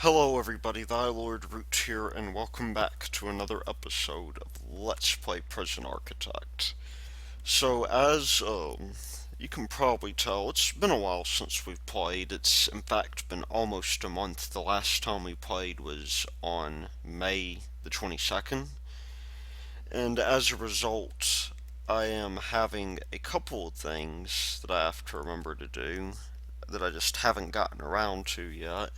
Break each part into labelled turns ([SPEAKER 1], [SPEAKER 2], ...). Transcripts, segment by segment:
[SPEAKER 1] Hello everybody, Thy Lord Root here, and welcome back to another episode of Let's Play Prison Architect. So, as you can probably tell, it's been a while since we've played. It's in fact been almost a month. The last time we played was on May the 22nd, and as a result, I am having a couple of things that I have to remember to do that I just haven't gotten around to yet.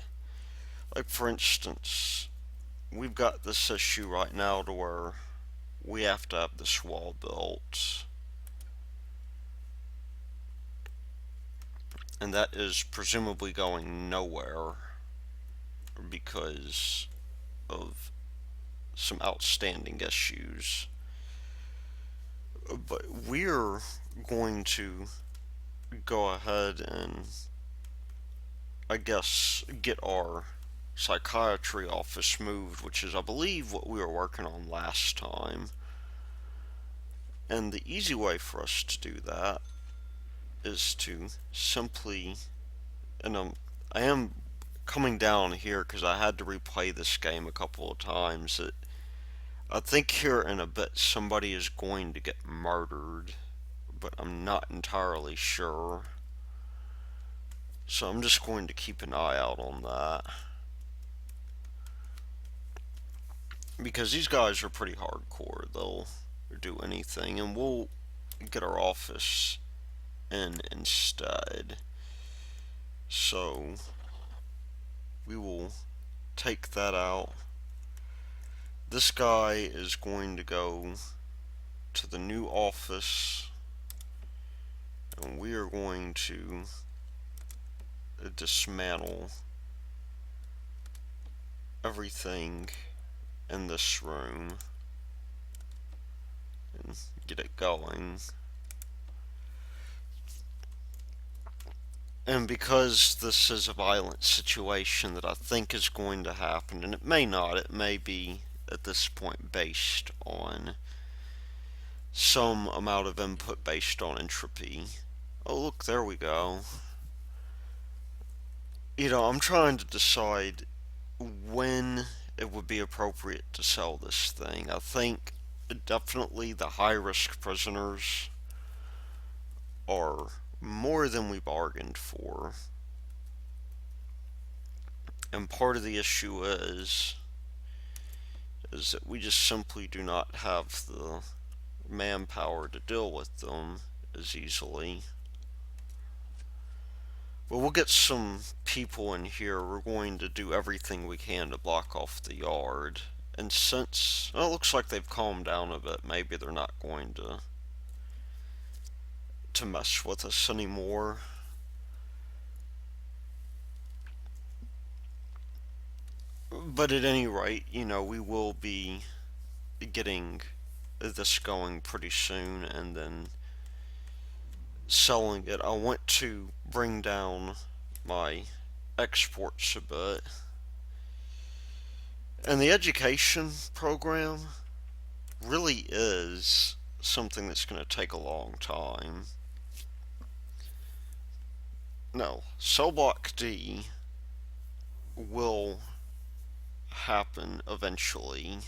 [SPEAKER 1] Like, for instance, we've got this issue right now to where we have to have this wall built, and that is presumably going nowhere because of some outstanding issues. But we're going to go ahead and, I guess, get our psychiatry office moved, which is, I believe, what we were working on last time. And the easy way for us to do that is to simply, and I am coming down here because I had to replay this game a couple of times. I think here in a bit somebody is going to get murdered, but I'm not entirely sure. So I'm just going to keep an eye out on that. Because these guys are pretty hardcore. They'll do anything, and we'll get our office in instead. So we will take that out. This guy is going to go to the new office, and we are going to dismantle everything in this room and get it going. And because this is a violent situation that I think is going to happen, and it may not, it may be at this point based on some amount of input based on entropy. Oh, look, there we go. I'm trying to decide when it would be appropriate to sell this thing. I think definitely the high risk prisoners are more than we bargained for. And part of the issue is that we just simply do not have the manpower to deal with them as easily. But we'll get some people in here. We're going to do everything we can to block off the yard. And since it looks like they've calmed down a bit, maybe they're not going to mess with us anymore. But at any rate, we will be getting this going pretty soon and then selling it. I want to bring down my exports a bit. And the education program really is something that's going to take a long time. No, cell block D will happen eventually,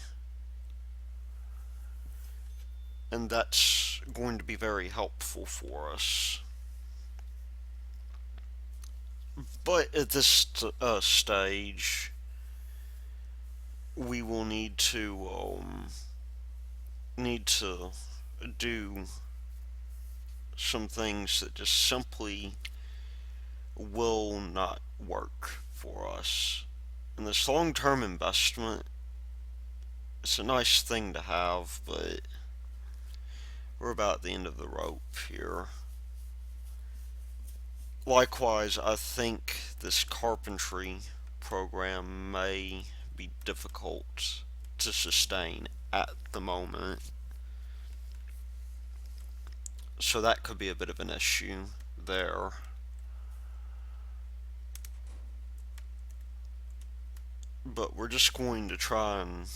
[SPEAKER 1] and that's going to be very helpful for us. But at this stage, we will need to do some things that just simply will not work for us. And this long-term investment, it's a nice thing to have, but we're about at the end of the rope here. Likewise, I think this carpentry program may be difficult to sustain at the moment. So that could be a bit of an issue there. But we're just going to try and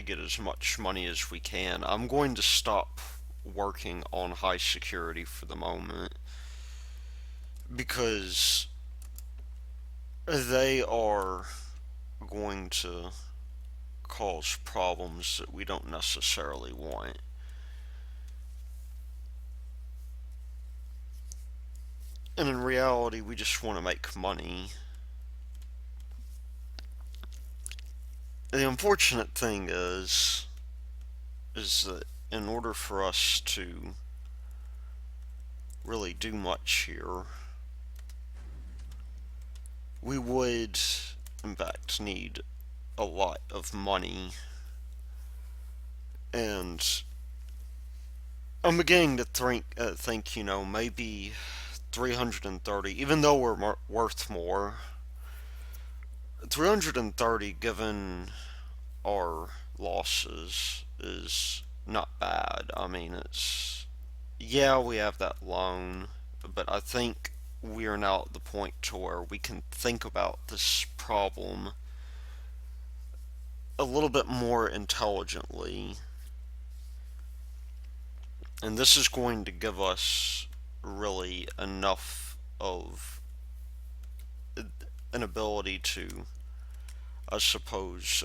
[SPEAKER 1] get as much money as we can. I'm going to stop working on high security for the moment because they are going to cause problems that we don't necessarily want. And in reality, we just want to make money. The unfortunate thing is that in order for us to really do much here, we would, in fact, need a lot of money. And I'm beginning to think, maybe 330, even though we're worth more, 330 given our losses is not bad. I mean, yeah, we have that loan, but I think we are now at the point to where we can think about this problem a little bit more intelligently, and this is going to give us really enough of an ability to, I suppose,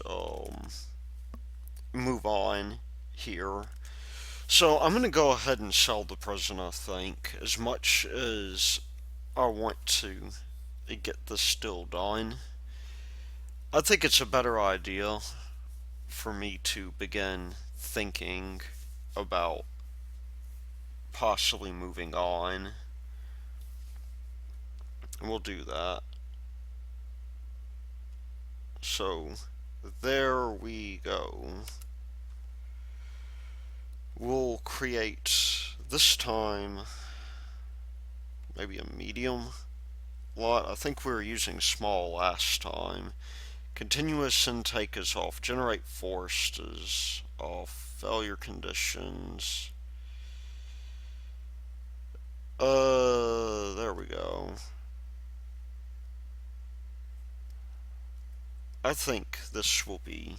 [SPEAKER 1] move on here. So I'm going to go ahead and sell the prison, I think, as much as I want to get this deal done. I think it's a better idea for me to begin thinking about possibly moving on. And we'll do that. So, there we go. We'll create, this time, maybe a medium lot. I think we were using small last time. Continuous intake is off. Generate forced is off. Failure conditions. There we go. I think this will be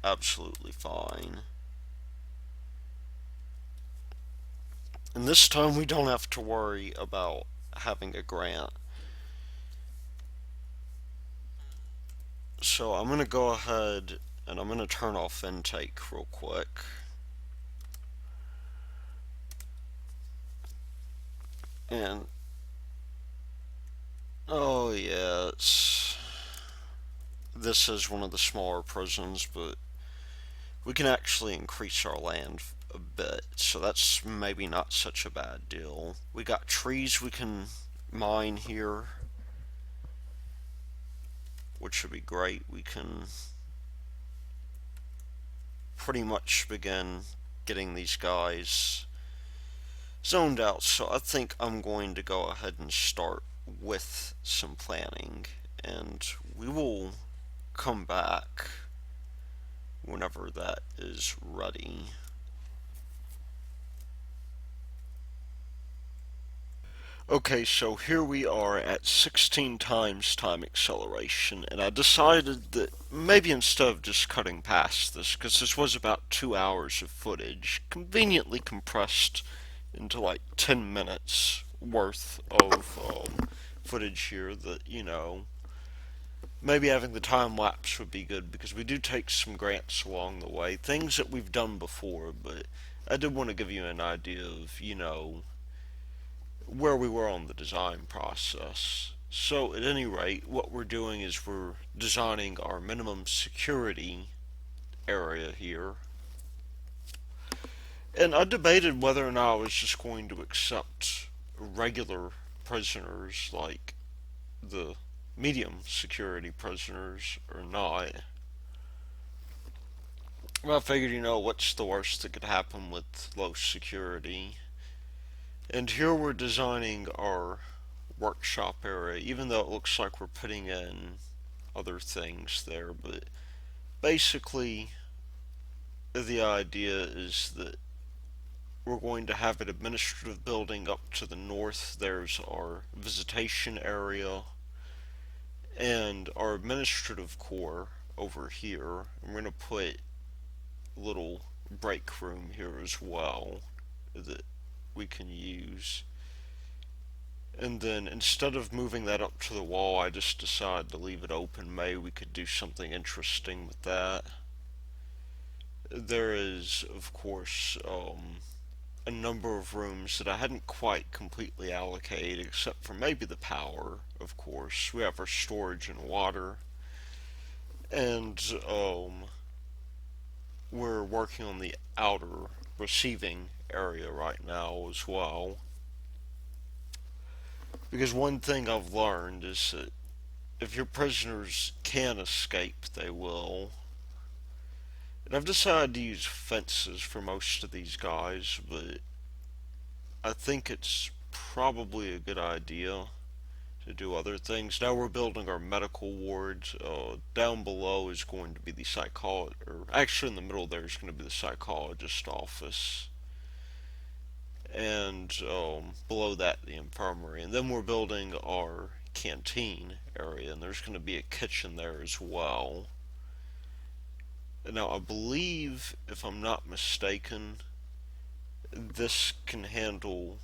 [SPEAKER 1] absolutely fine. And this time we don't have to worry about having a grant. So I'm going to go ahead and I'm going to turn off intake real quick. And, oh yeah, this is one of the smaller prisons, but we can actually increase our land a bit, so that's maybe not such a bad deal. We got trees we can mine here, which should be great. We can pretty much begin getting these guys zoned out, so I think I'm going to go ahead and start with some planning, and we will come back whenever that is ready. Okay, so here we are at 16 times time acceleration, and I decided that maybe instead of just cutting past this, because this was about 2 hours of footage, conveniently compressed into like 10 minutes worth of footage here, that, maybe having the time lapse would be good, because we do take some grants along the way, things that we've done before, but I did want to give you an idea of, where we were on the design process. So, at any rate, what we're doing is we're designing our minimum security area here. And I debated whether or not I was just going to accept regular prisoners, like the medium security prisoners, or not. Well, I figured, what's the worst that could happen with low security? And here we're designing our workshop area, even though it looks like we're putting in other things there, but basically the idea is that we're going to have an administrative building up to the north. There's our visitation area and our administrative core over here. I'm going to put a little break room here as well that we can use. And then instead of moving that up to the wall, I just decided to leave it open. Maybe we could do something interesting with that. There is, of course, a number of rooms that I hadn't quite completely allocated, except for maybe the power, of course. We have our storage and water, and we're working on the outer receiving area right now as well. Because one thing I've learned is that if your prisoners can escape, they will. And I've decided to use fences for most of these guys, but I think it's probably a good idea to do other things. Now we're building our medical wards. Down below is going to be the psychologist, or actually in the middle there is going to be the psychologist office, and below that the infirmary. And then we're building our canteen area, and there's going to be a kitchen there as well. Now I believe, if I'm not mistaken, this can handle,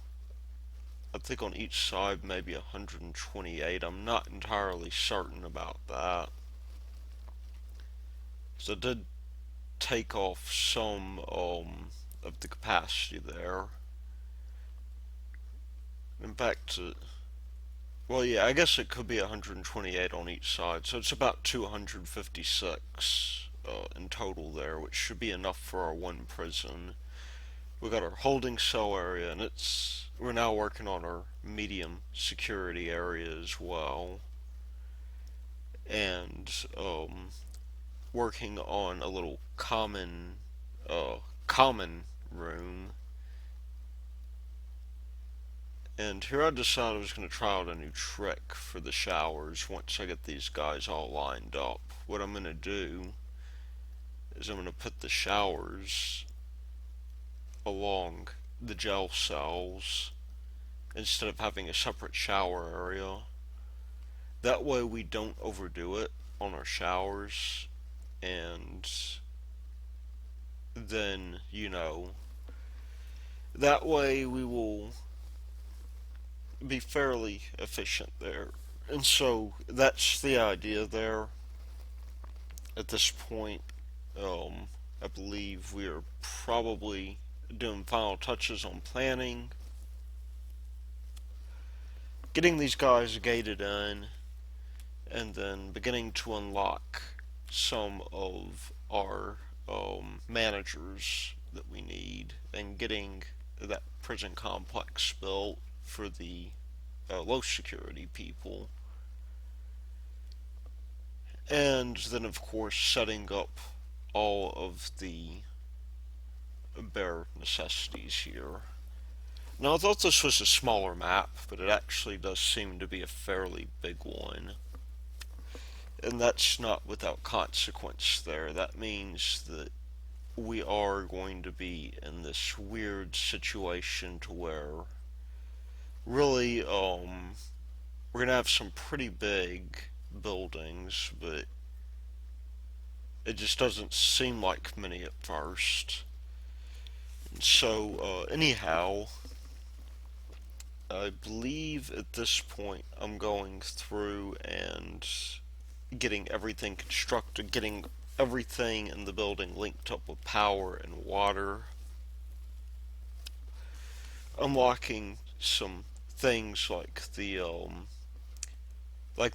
[SPEAKER 1] I think on each side maybe 128. I'm not entirely certain about that. So I did take off some of the capacity there. And back to, well, yeah, I guess it could be 128 on each side. So it's about 256 in total there, which should be enough for our one prison. We got our holding cell area, and we're now working on our medium security area as well, and working on a little common room. And here I decided I was going to try out a new trick for the showers once I get these guys all lined up. What I'm going to do is I'm going to put the showers along the jail cells instead of having a separate shower area. That way we don't overdo it on our showers, and then, that way we will be fairly efficient there. And so that's the idea there. At this point, I believe we are probably doing final touches on planning, getting these guys gated in, and then beginning to unlock some of our managers that we need, and getting that prison complex built for the low security people. And then, of course, setting up all of the bare necessities here. Now, I thought this was a smaller map, but it actually does seem to be a fairly big one. And that's not without consequence there. That means that we are going to be in this weird situation to where really we're going to have some pretty big buildings, but it just doesn't seem like many at first. So, anyhow, I believe at this point I'm going through and getting everything constructed, getting everything in the building linked up with power and water, unlocking some things like the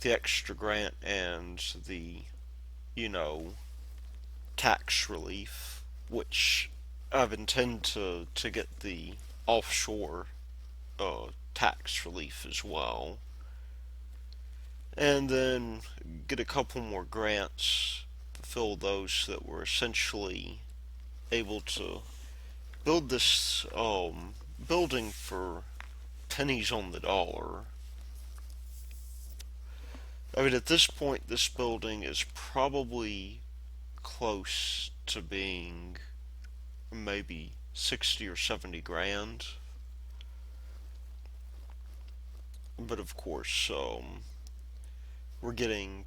[SPEAKER 1] extra grant and the, you know, tax relief, which I've intended to get the offshore tax relief as well, and then get a couple more grants, fulfill those that were essentially able to build this building for pennies on the dollar. I mean, at this point, this building is probably close to being maybe 60 or 70 grand. But of course, we're getting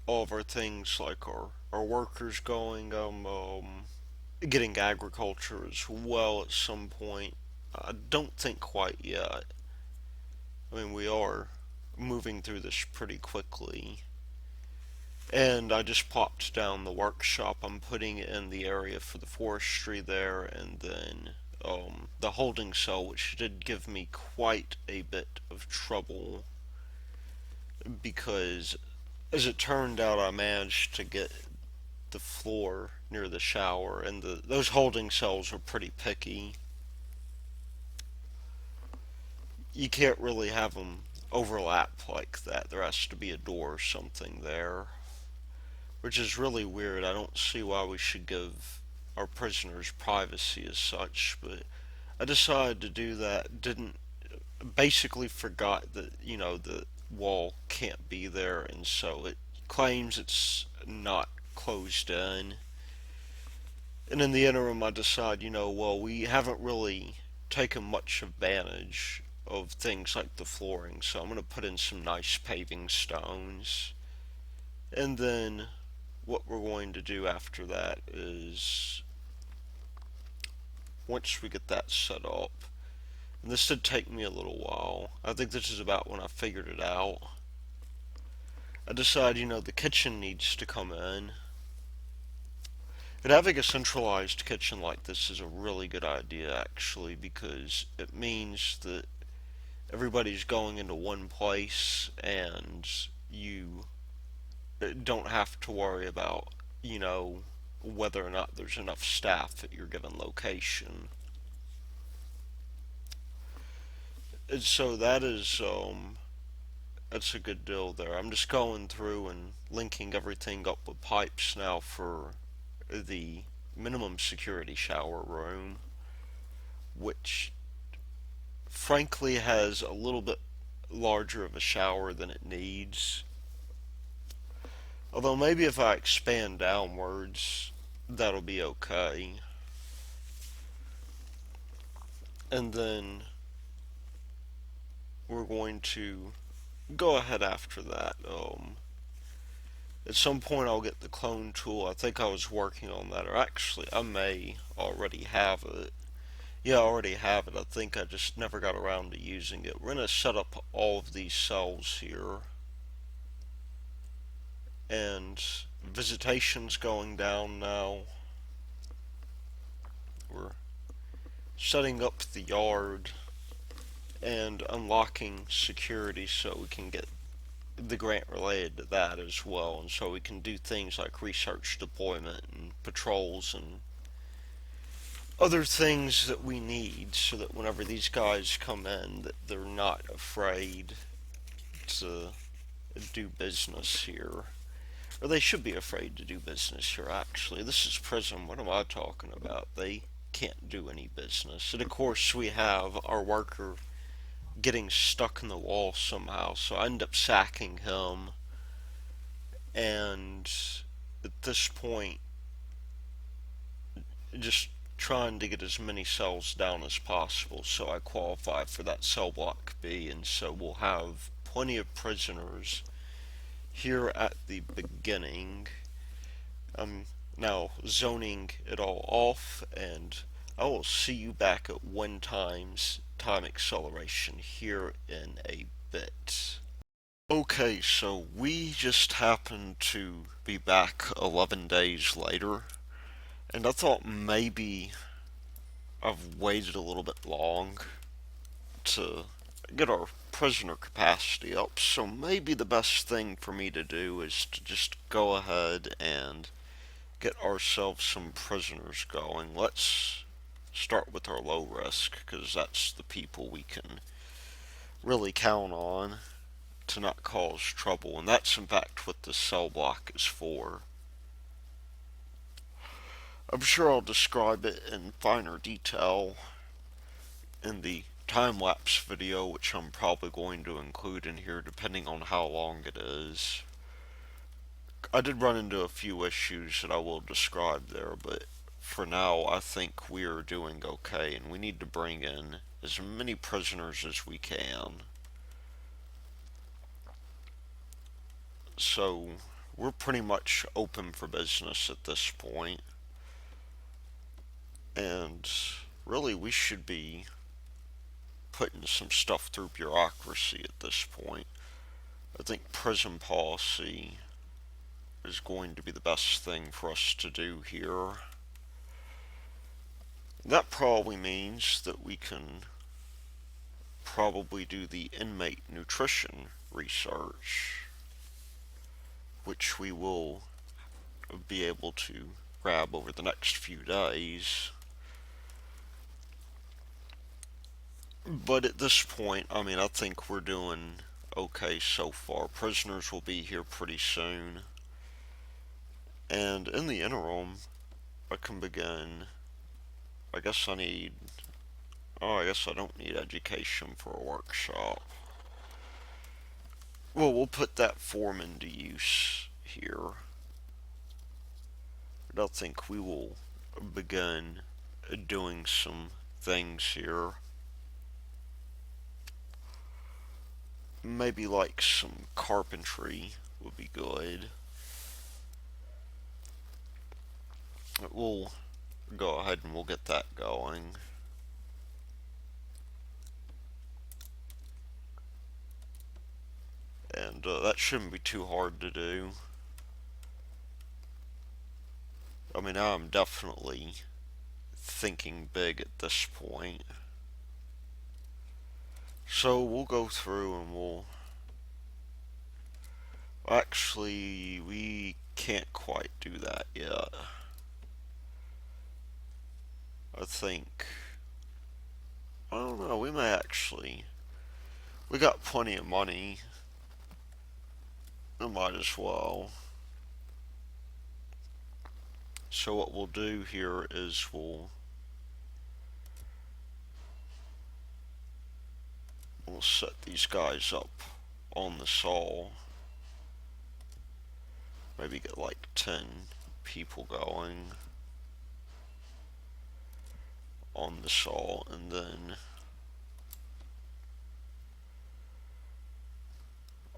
[SPEAKER 1] all of our things like our workers going, getting agriculture as well at some point. I don't think quite yet. I mean, we are moving through this pretty quickly. And I just popped down the workshop I'm putting in the area for the forestry there, and then the holding cell, which did give me quite a bit of trouble because, as it turned out, I managed to get the floor near the shower, and those holding cells are pretty picky. You can't really have them overlap like that. There has to be a door or something there, which is really weird. I don't see why we should give our prisoners privacy as such, but I decided to do that. Didn't basically forgot that the wall can't be there, and so it claims it's not closed in. And in the interim, I decide, well, we haven't really taken much advantage of things like the flooring, so I'm going to put in some nice paving stones. And then what we're going to do after that is, once we get that set up, and this did take me a little while, I think this is about when I figured it out. I decide, the kitchen needs to come in. And having a centralized kitchen like this is a really good idea, actually, because it means that everybody's going into one place and you don't have to worry about, whether or not there's enough staff at your given location. And so that's a good deal there. I'm just going through and linking everything up with pipes now for the minimum security shower room, which frankly has a little bit larger of a shower than it needs. Although maybe if I expand downwards, that'll be okay. And then we're going to go ahead after that. At some point, I'll get the clone tool. I think I was working on that, or actually, I may already have it. Yeah, I already have it. I think I just never got around to using it. We're going to set up all of these cells here. And visitation's going down now. We're setting up the yard and unlocking security so we can get the grant related to that as well, and so we can do things like research deployment and patrols and other things that we need so that whenever these guys come in that they're not afraid to do business here. Or they should be afraid to do business here, actually. This is prison. What am I talking about? They can't do any business. And of course, we have our worker getting stuck in the wall somehow, so I end up sacking him. And at this point, just trying to get as many cells down as possible so I qualify for that cell block B, and so we'll have plenty of prisoners here at the beginning. I'm now zoning it all off, and I will see you back at 1 times time acceleration here in a bit. Okay, so we just happened to be back 11 days later, and I thought maybe I've waited a little bit long to get our prisoner capacity up, so maybe the best thing for me to do is to just go ahead and get ourselves some prisoners going. Let's start with our low risk, because that's the people we can really count on to not cause trouble, and that's in fact what the cell block is for. I'm sure I'll describe it in finer detail in the time-lapse video, which I'm probably going to include in here depending on how long it is. I did run into a few issues that I will describe there, but for now I think we are doing okay, and we need to bring in as many prisoners as we can. So we're pretty much open for business at this point, and really we should be putting some stuff through bureaucracy at this point. I think prison policy is going to be the best thing for us to do here. That probably means that we can probably do the inmate nutrition research, which we will be able to grab over the next few days. But at this point, I mean, I think we're doing okay so far. Prisoners will be here pretty soon. And in the interim, I can begin. I guess I need. Oh, I guess I don't need education for a workshop. Well, we'll put that form into use here. But I think we will begin doing some things here. Maybe like some carpentry would be good. We'll go ahead and we'll get that going. And that shouldn't be too hard to do. I mean, I'm definitely thinking big at this point. So we'll go through and we'll. Actually, we can't quite do that yet. I think. I don't know, we may actually. We got plenty of money. We might as well. So what we'll do here is we'll set these guys up on the saw. Maybe get like 10 people going on the saw, and then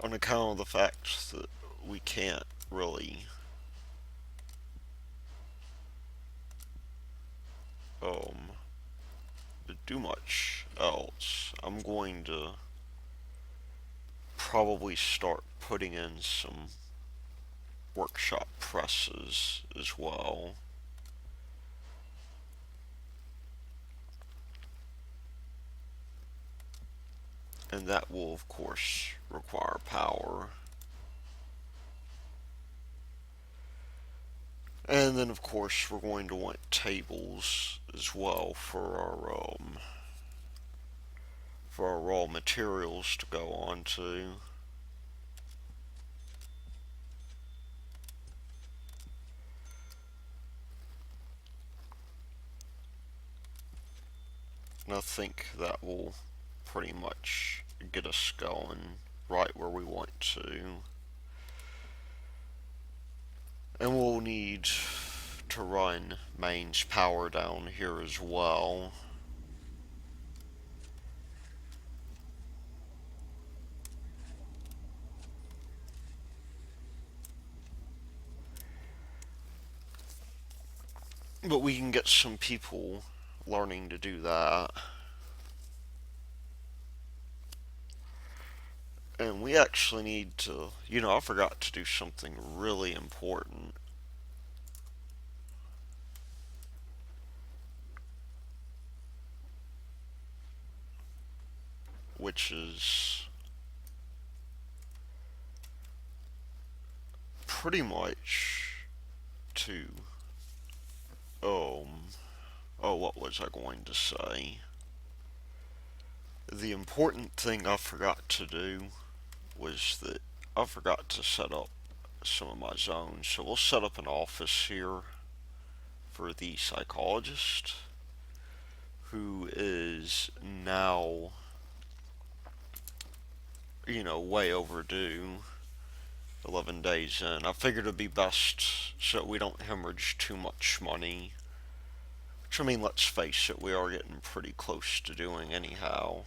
[SPEAKER 1] on account of the fact that we can't really um do much else, I'm going to probably start putting in some workshop presses as well. And that will, of course, require power. And then, of course, we're going to want tables as well for our raw materials to go on to. And I think that will pretty much get us going right where we want to. And we'll need to run mains power down here as well. But we can get some people learning to do that. And we actually need to, I forgot to do something really important. Which is pretty much to, what was I going to say? The important thing I forgot to do was that I forgot to set up some of my zones. So we'll set up an office here for the psychologist, who is now, way overdue. 11 days in. I figured it'd be best so we don't hemorrhage too much money. Which, I mean, let's face it, we are getting pretty close to doing anyhow.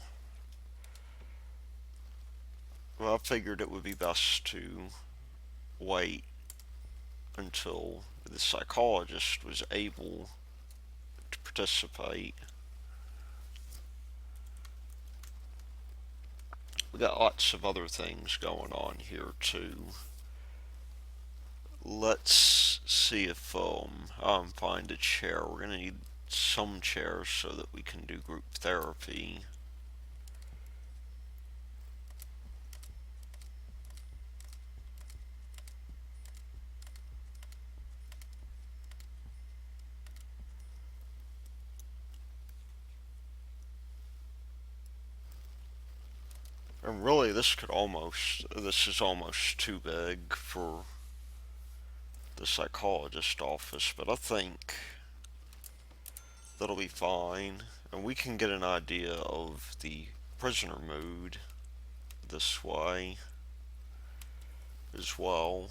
[SPEAKER 1] Well, I figured it would be best to wait until the psychologist was able to participate. we got lots of other things going on here too. Let's see if I can find a chair. We're gonna need some chairs so that we can do group therapy. And really, this is almost too big for the psychologist office, but I think that'll be fine. And we can get an idea of the prisoner mood this way as well.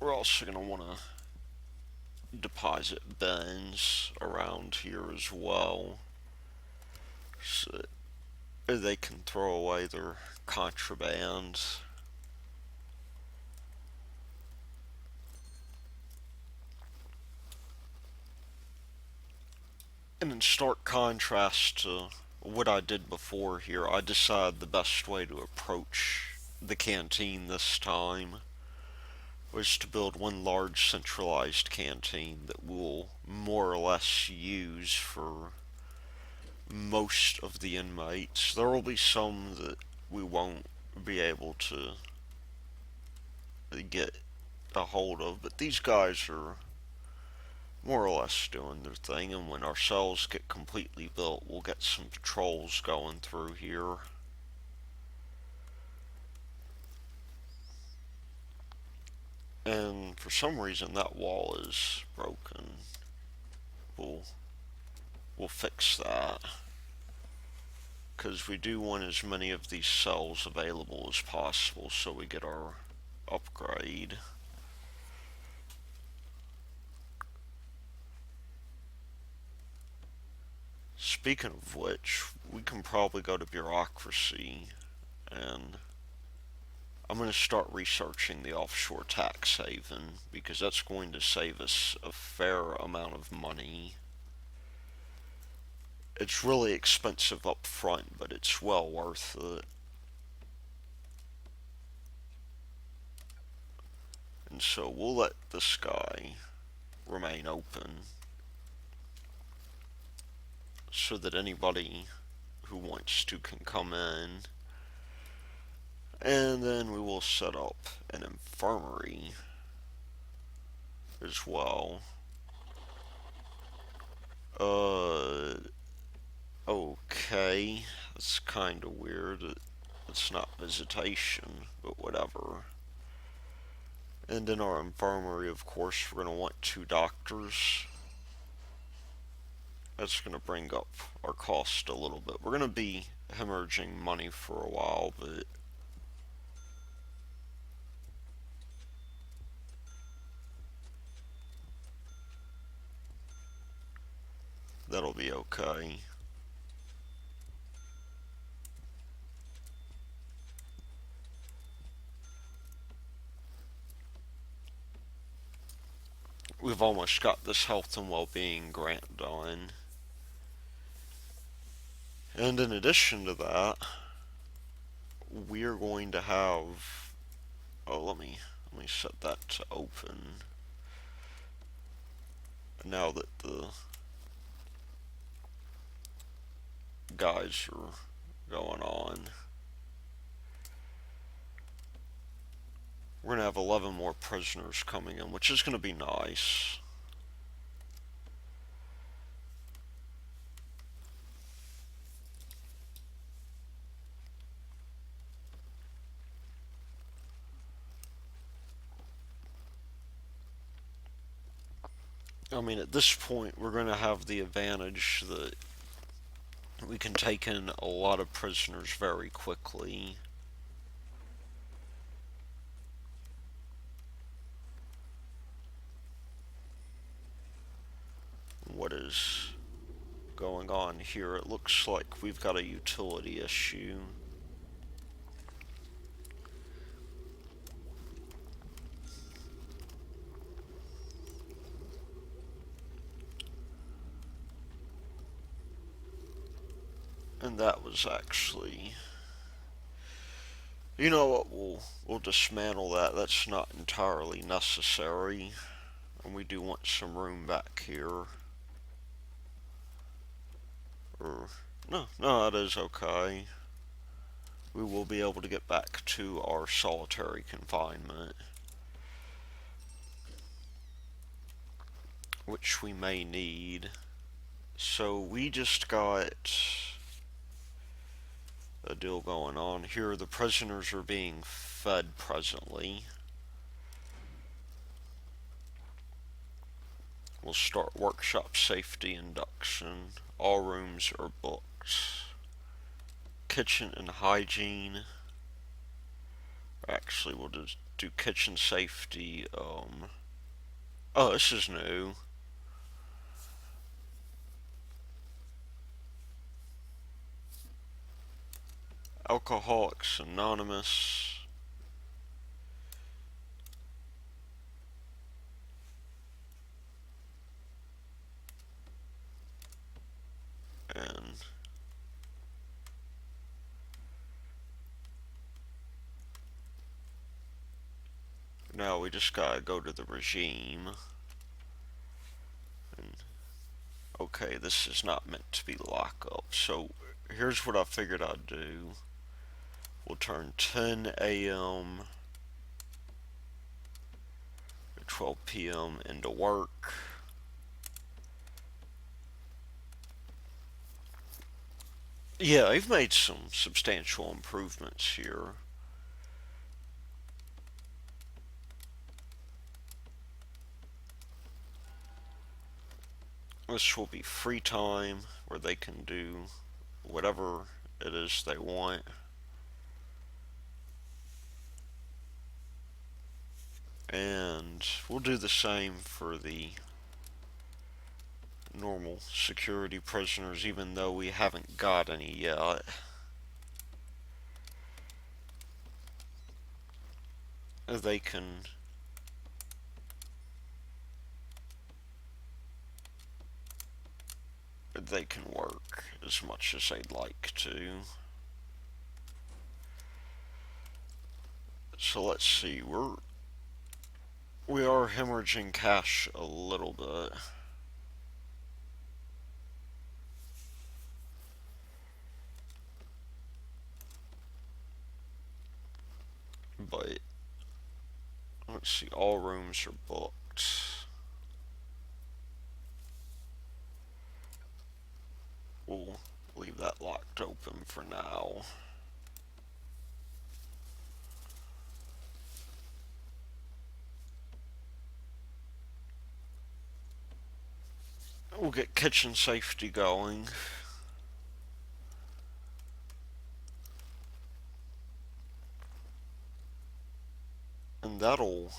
[SPEAKER 1] We're also going to want to deposit bins around here as well, so they can throw away their contraband. And in stark contrast to what I did before here, I decided the best way to approach the canteen this time was to build one large centralized canteen that we'll more or less use for most of the inmates. There will be some that we won't be able to get a hold of, but these guys are more or less doing their thing, and when our cells get completely built, we'll get some patrols going through here. And for some reason that wall is broken. We'll we'll fix that, because we do want as many of these cells available as possible so we get our upgrade. Speaking of which, we can probably go to bureaucracy, and I'm going to start researching the offshore tax haven because that's going to save us a fair amount of money. It's really expensive up front, but it's well worth it. And so we'll let this guy remain open so that anybody who wants to can come in. And then we will set up an infirmary as well. Okay. That's kind of weird. It's not visitation, but whatever. And in our infirmary, of course, we're going to want 2 doctors. That's going to bring up our cost a little bit. We're going to be hemorrhaging money for a while, but that'll be okay. We've almost got this health and well-being grant done. And in addition to that, we're going to have, let me set that to open now that the guys are going on. We're going to have 11 more prisoners coming in, which is going to be nice. I mean, at this point, we're going to have the advantage that we can take in a lot of prisoners very quickly. What is going on here? It looks like we've got a utility issue. And that was actually, you know what, we'll dismantle that. That's not entirely necessary. And we do want some room back here. Or, no, that is okay. We will be able to get back to our solitary confinement, which we may need. So we just got a deal going on here. The prisoners are being fed presently. We'll start workshop safety induction. All rooms are booked. Kitchen and hygiene. Actually, we'll just do kitchen safety. Oh, this is new. Alcoholics Anonymous. And now we just gotta go to the regime. And okay, this is not meant to be lockup. So here's what I figured I'd do. We'll turn 10 a.m. to 12 p.m. into work. Yeah, they've made some substantial improvements here. This will be free time where they can do whatever it is they want. And we'll do the same for the normal security prisoners, even though we haven't got any yet. They can they can work as much as they'd like to. So let's see, we are hemorrhaging cash a little bit. But let's see, all rooms are booked. We'll leave that locked open for now. We'll get kitchen safety going. And that'll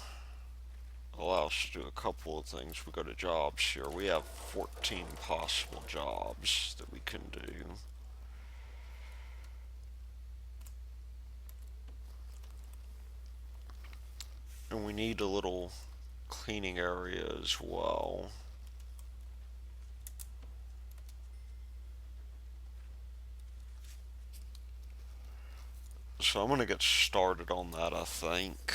[SPEAKER 1] allow us to do a couple of things. We go to jobs here. We have 14 possible jobs that we can do. And we need a little cleaning area as well. So I'm going to get started on that, I think.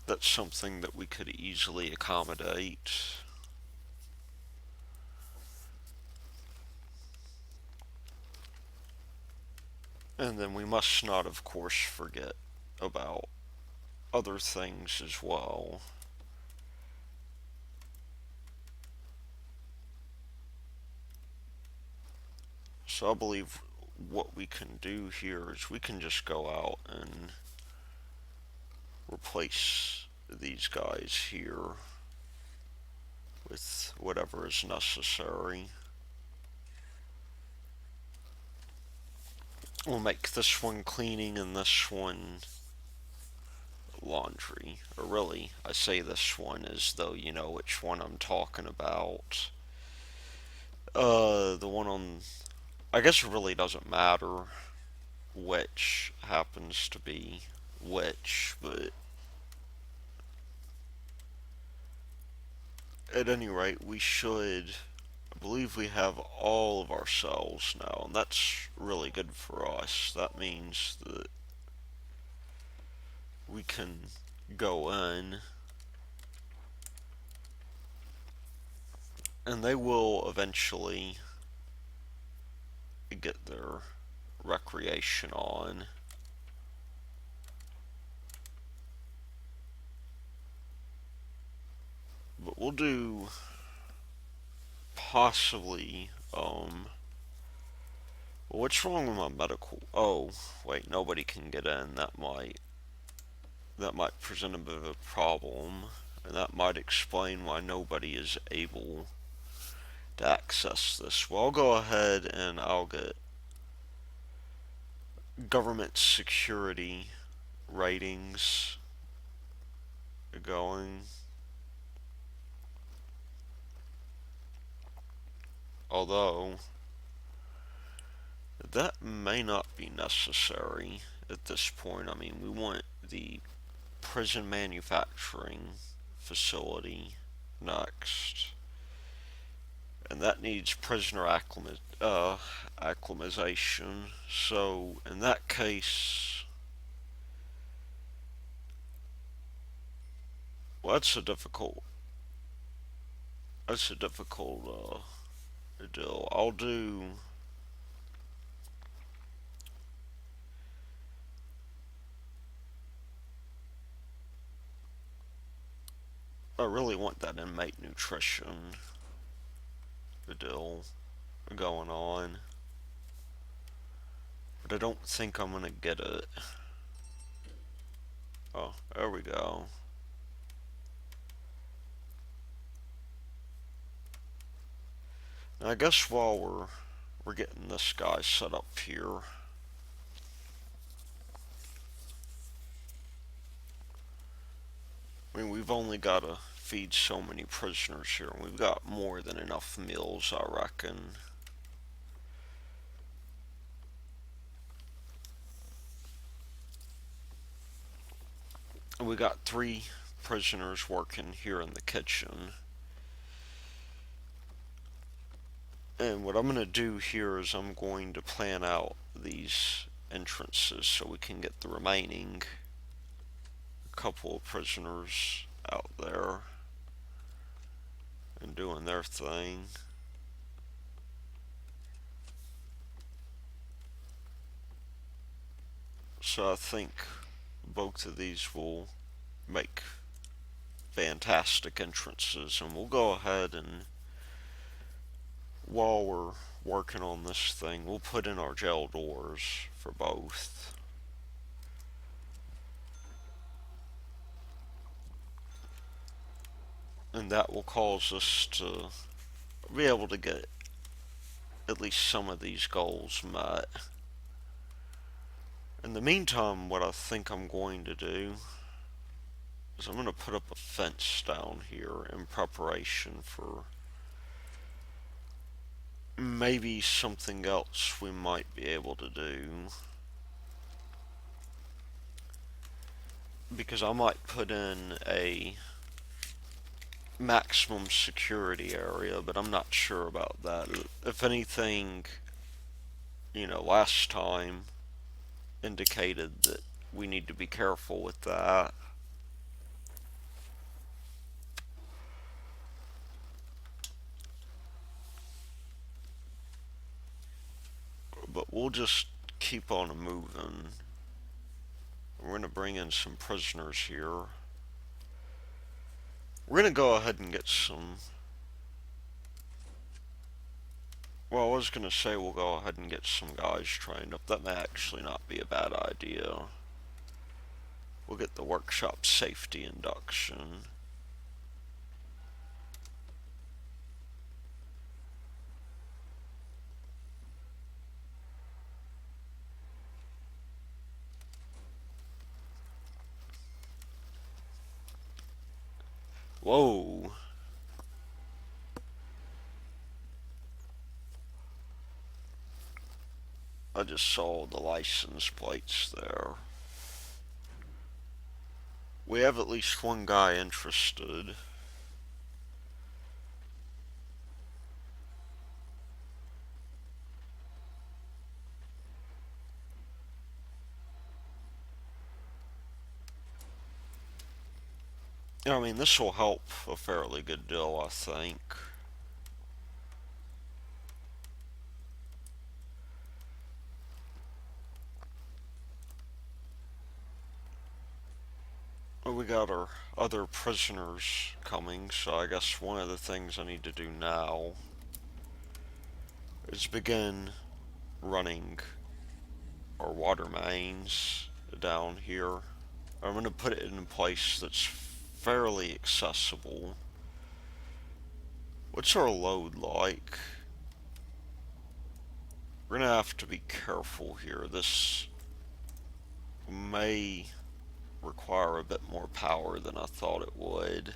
[SPEAKER 1] That's something that we could easily accommodate. And then we must not, of course, forget about other things as well. So I believe what we can do here is we can just go out and replace these guys here with whatever is necessary. We'll make this one cleaning and this one laundry. Or really, I say this one as though you know which one I'm talking about. The one on... I guess it really doesn't matter which happens to be which, but at any rate, we should believe we have all of our cells now, and that's really good for us. That means that we can go in, and they will eventually get their recreation on. But we'll do possibly, what's wrong with my medical? Oh, wait, nobody can get in. That might present a bit of a problem, and that might explain why nobody is able to access this. Well, I'll go ahead and I'll get government security ratings going. Although, that may not be necessary at this point. I mean, we want the prison manufacturing facility next. And that needs prisoner acclimatization. So, in that case, well, that's a difficult deal. I really want that inmate nutrition deal going on, but I don't think I'm gonna get it. Oh, there we go. Now, I guess while we're getting this guy set up here, I mean, we've only got to feed so many prisoners here, and we've got more than enough meals, I reckon. And we got 3 prisoners working here in the kitchen. And what I'm going to do here is I'm going to plan out these entrances so we can get the remaining couple of prisoners out there and doing their thing. So I think both of these will make fantastic entrances, and we'll go ahead and while we're working on this thing, we'll put in our jail doors for both. And that will cause us to be able to get at least some of these goals met. In the meantime, what I think I'm going to do is I'm going to put up a fence down here in preparation for maybe something else we might be able to do. Because I might put in a maximum security area, but I'm not sure about that. If anything, last time indicated that we need to be careful with that. But we'll just keep on moving. We're going to bring in some prisoners here. We're going to go ahead and get some. Well, I was going to say we'll go ahead and get some guys trained up. That may actually not be a bad idea. We'll get the workshop safety induction. Whoa. I just saw the license plates there. We have at least one guy interested. I mean, this will help a fairly good deal, I think. Well, we got our other prisoners coming, so I guess one of the things I need to do now is begin running our water mains down here. I'm going to put it in a place that's fairly accessible. What's our load like? We're going to have to be careful here. This may require a bit more power than I thought it would.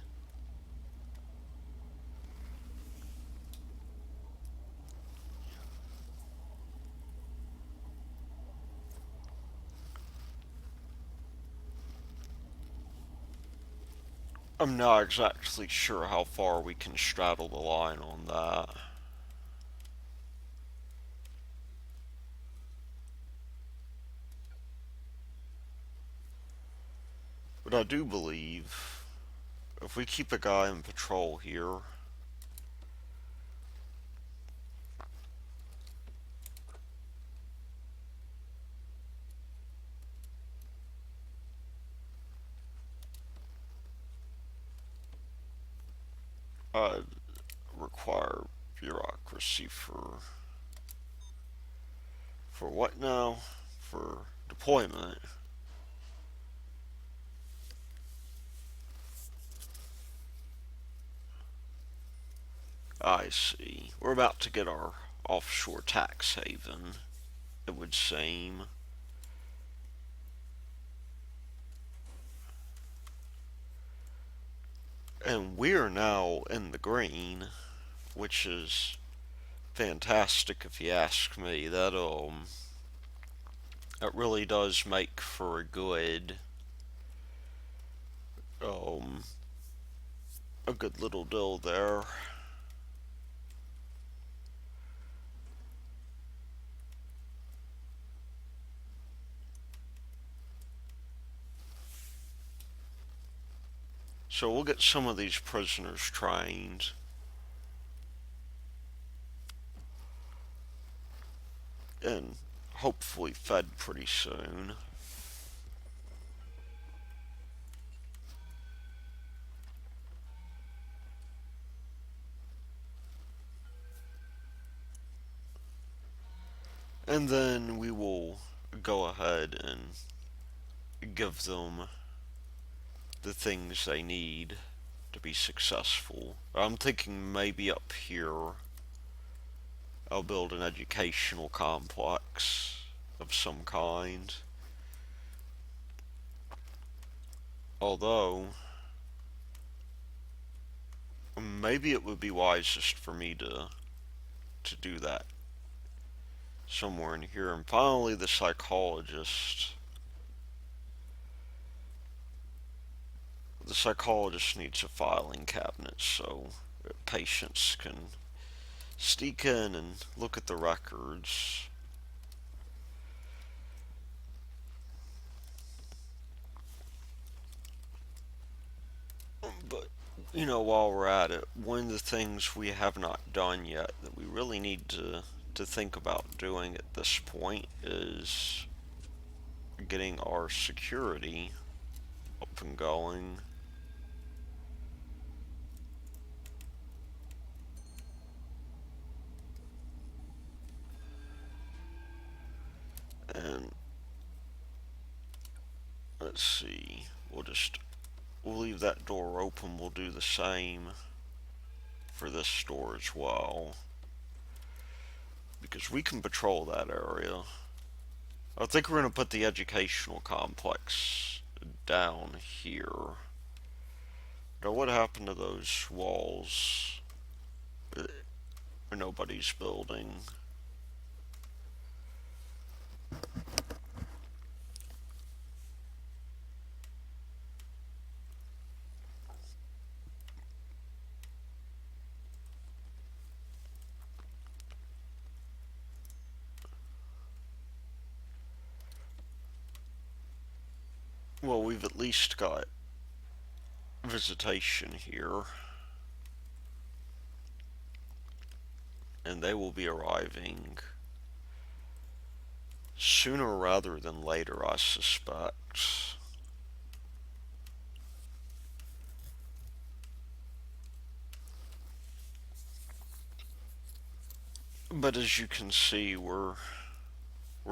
[SPEAKER 1] I'm not exactly sure how far we can straddle the line on that. But I do believe if we keep a guy in patrol here, I'd require bureaucracy for what now? For deployment. I see. We're about to get our offshore tax haven, it would seem. And we're now in the green, which is fantastic if you ask me. That really does make for um a good little deal there. So we'll get some of these prisoners trained. And hopefully fed pretty soon. And then we will go ahead and give them the things they need to be successful. I'm thinking maybe up here I'll build an educational complex of some kind. Although, maybe it would be wisest for me to do that somewhere in here. And finally, the psychologist. The psychologist needs a filing cabinet so patients can sneak in and look at the records. But, while we're at it, one of the things we have not done yet that we really need to think about doing at this point is getting our security up and going. And let's see, we'll leave that door open. We'll do the same for this store as well, because we can patrol that area. I think we're going to put the educational complex down here. Now, what happened to those walls where nobody's building? Well, we've at least got visitation here, and they will be arriving sooner rather than later, I suspect. But as you can see, we're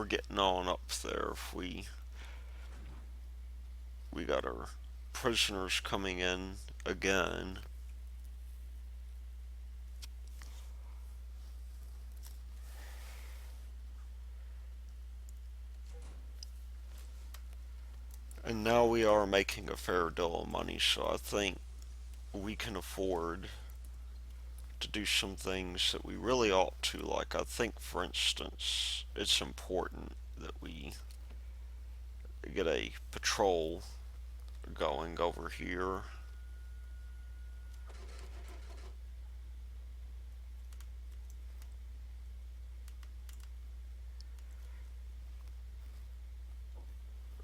[SPEAKER 1] getting on up there. If we got our prisoners coming in again. And now we are making a fair deal of money, so I think we can afford to do some things that we really ought to. Like, I think, for instance, it's important that we get a patrol going over here.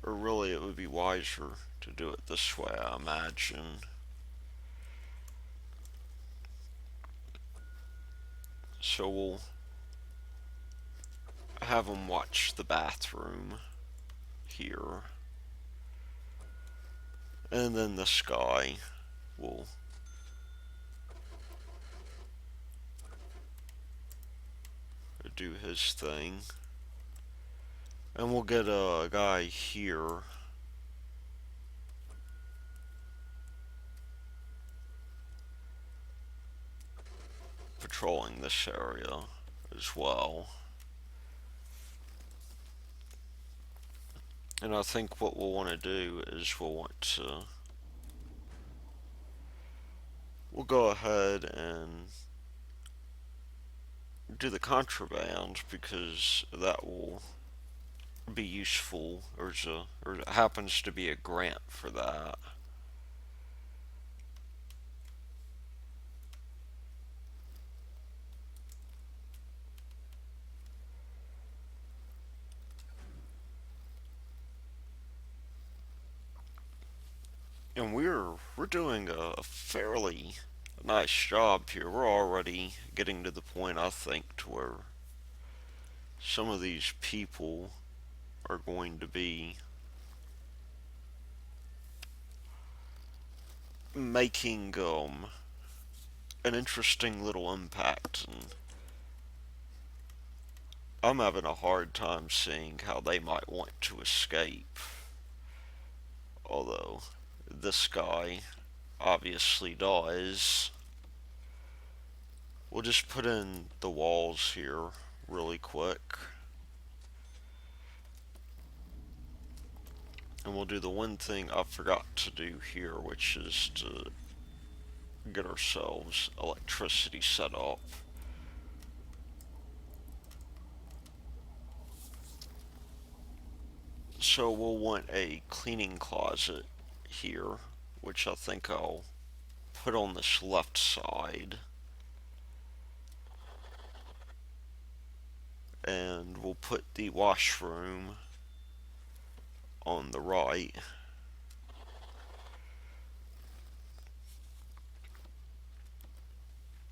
[SPEAKER 1] Or really, it would be wiser to do it this way, I imagine. So we'll have them watch the bathroom here. And then this guy will do his thing. And we'll get a guy here patrolling this area as well. And I think what we'll want to do is we'll go ahead and do the contraband because that will be useful. Or happens to be a grant for that. And we're doing a fairly nice job here. We're already getting to the point, I think, to where some of these people are going to be making an interesting little impact, and I'm having a hard time seeing how they might want to escape. Although this guy obviously does. We'll just put in the walls here really quick. And we'll do the one thing I forgot to do here, which is to get ourselves electricity set up. So we'll want a cleaning closet here, which I think I'll put on this left side. And we'll put the washroom on the right.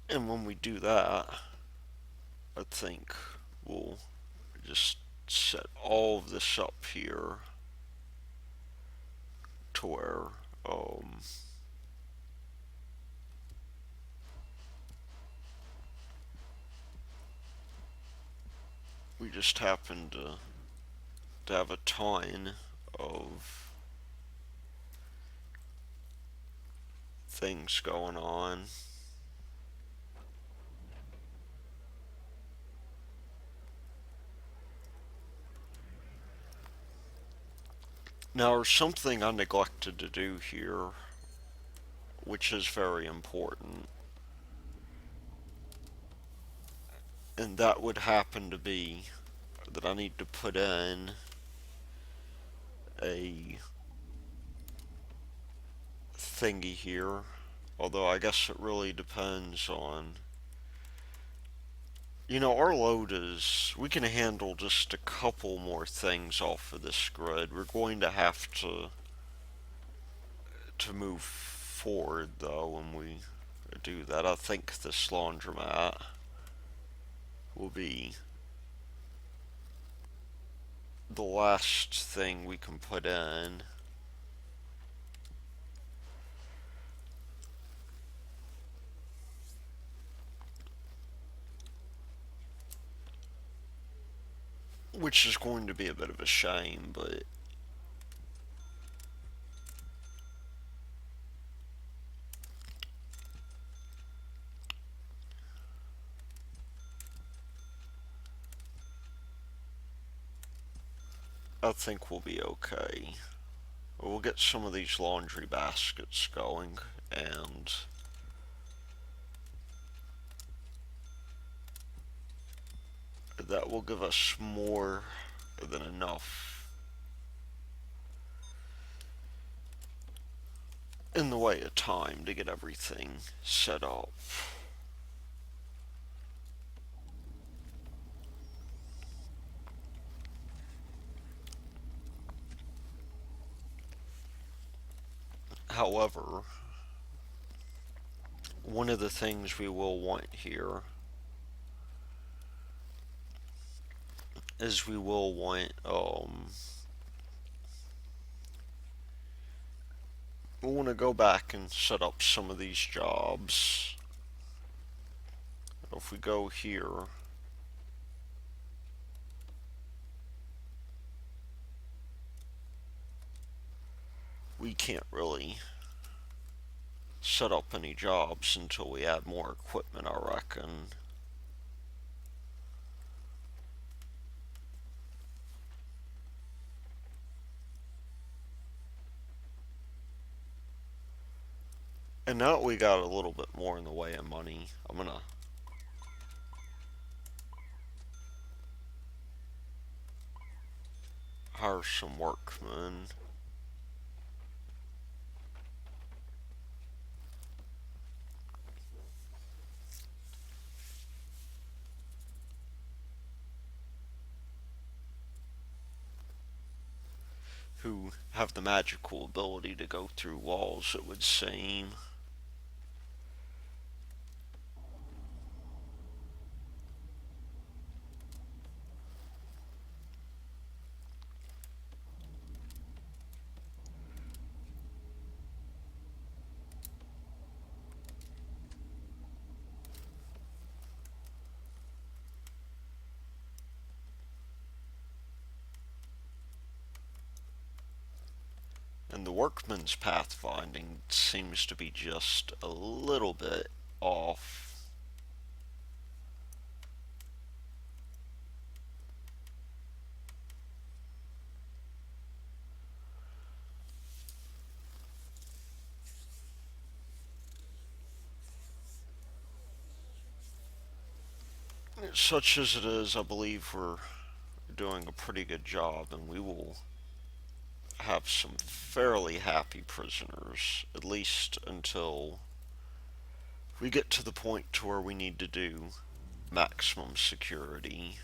[SPEAKER 1] And when we do that, I think we'll just set all of this up here to where we just happen to have a ton of things going on. Now, there's something I neglected to do here, which is very important, and that would happen to be that I need to put in a thingy here. Although I guess it really depends on, our load is, we can handle just a couple more things off of this grid. We're going to have to move forward, though, when we do that, I think this laundromat will be the last thing we can put in. Which is going to be a bit of a shame, but I think we'll be okay. We'll get some of these laundry baskets going, and that will give us more than enough in the way of time to get everything set up. However, one of the things we will want here is we will want we want to go back and set up some of these jobs. If we go here, we can't really set up any jobs until we add more equipment, I reckon. And now we got a little bit more in the way of money. I'm gonna hire some workmen. Who have the magical ability to go through walls, it would seem. And the workman's pathfinding seems to be just a little bit off. Such as it is, I believe we're doing a pretty good job, and we will have some fairly happy prisoners, at least until we get to the point to where we need to do maximum security.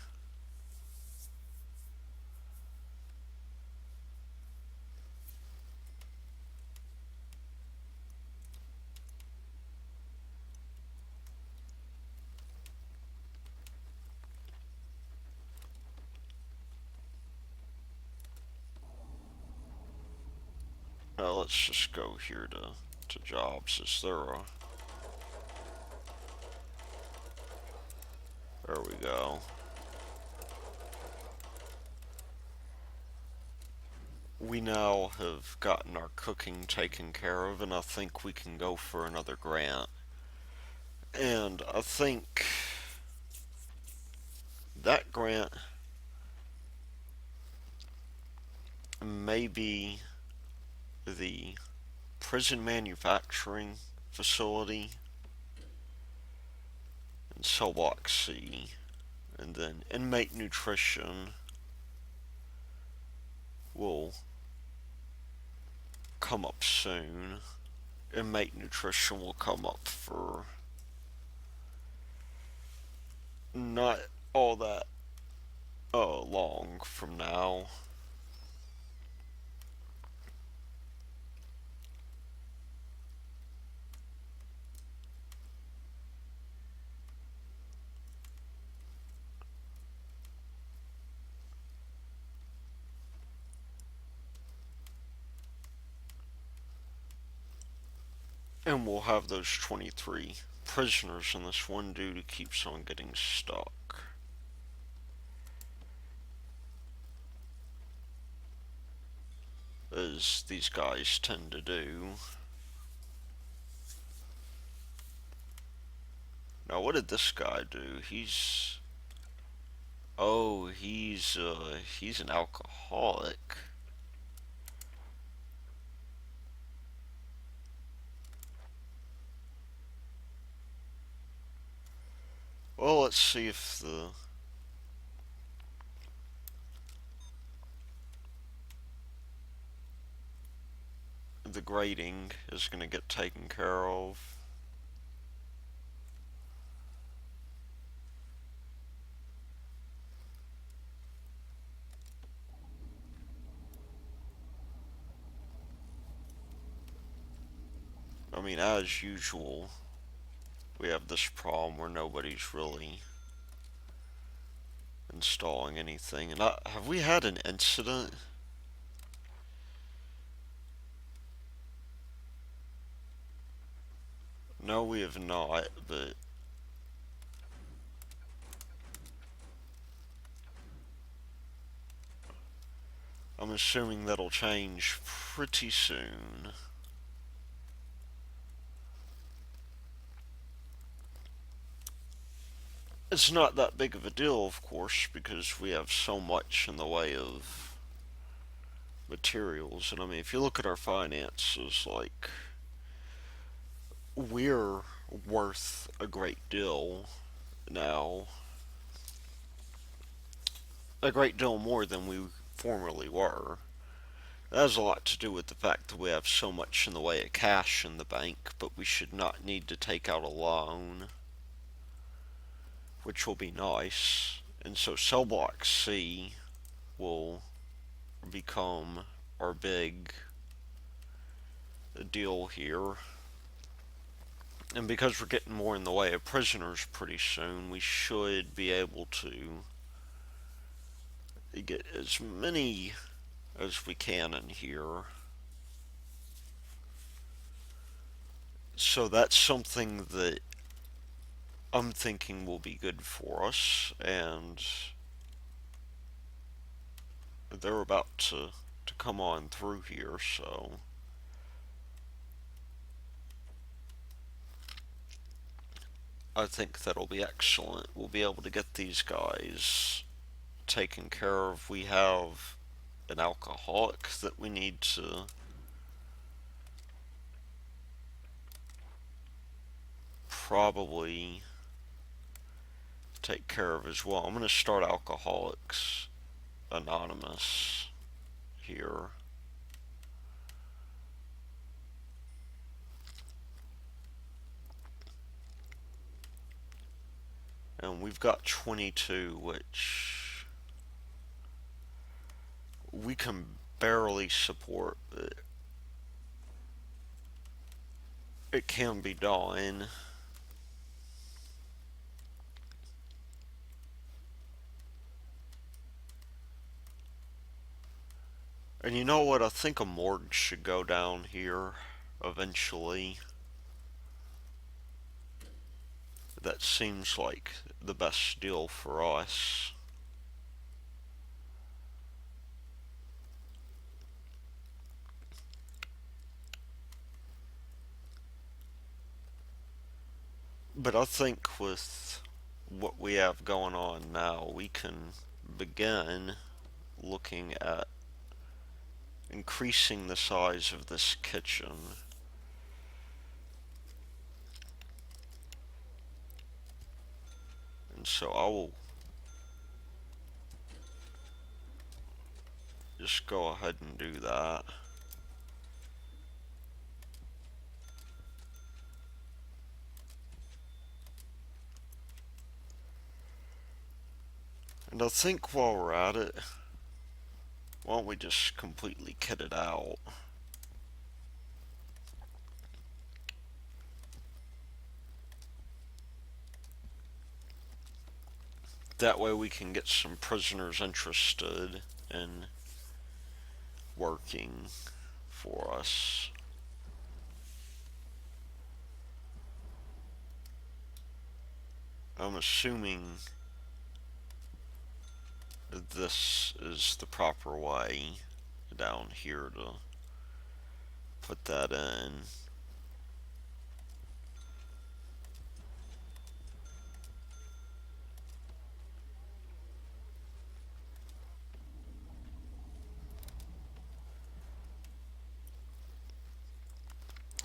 [SPEAKER 1] Now let's just go here to jobs. Is there a... There we go. We now have gotten our cooking taken care of, and I think we can go for another grant. And I think that grant may be the prison manufacturing facility in cell block C, and then inmate nutrition will come up soon. Inmate nutrition will come up for not all that long from now. And we'll have those 23 prisoners, and this one dude keeps on getting stuck. As these guys tend to do. Now, what did this guy do? Oh, he's an alcoholic. Well, let's see if the grading is going to get taken care of. I mean, as usual, we have this problem where nobody's really installing anything. And have we had an incident? No, we have not, but I'm assuming that'll change pretty soon. It's not that big of a deal, of course, because we have so much in the way of materials. And I mean, if you look at our finances, like, we're worth a great deal now, a great deal more than we formerly were. That has a lot to do with the fact that we have so much in the way of cash in the bank, but we should not need to take out a loan, which will be nice. And so cell block C will become our big deal here. And because we're getting more in the way of prisoners pretty soon, we should be able to get as many as we can in here. So that's something that I'm thinking will be good for us, and they're about to come on through here, so I think that'll be excellent. We'll be able to get these guys taken care of. We have an alcoholic that we need to probably take care of as well. I'm going to start Alcoholics Anonymous here. And we've got 22, which we can barely support, but it can be done. And you know what? I think a morgue should go down here eventually. That seems like the best deal for us. But I think with what we have going on now, we can begin looking at increasing the size of this kitchen. And so I will just go ahead and do that. And I think while we're at it, why don't we just completely kit it out? That way we can get some prisoners interested in working for us. I'm assuming this is the proper way down here to put that in.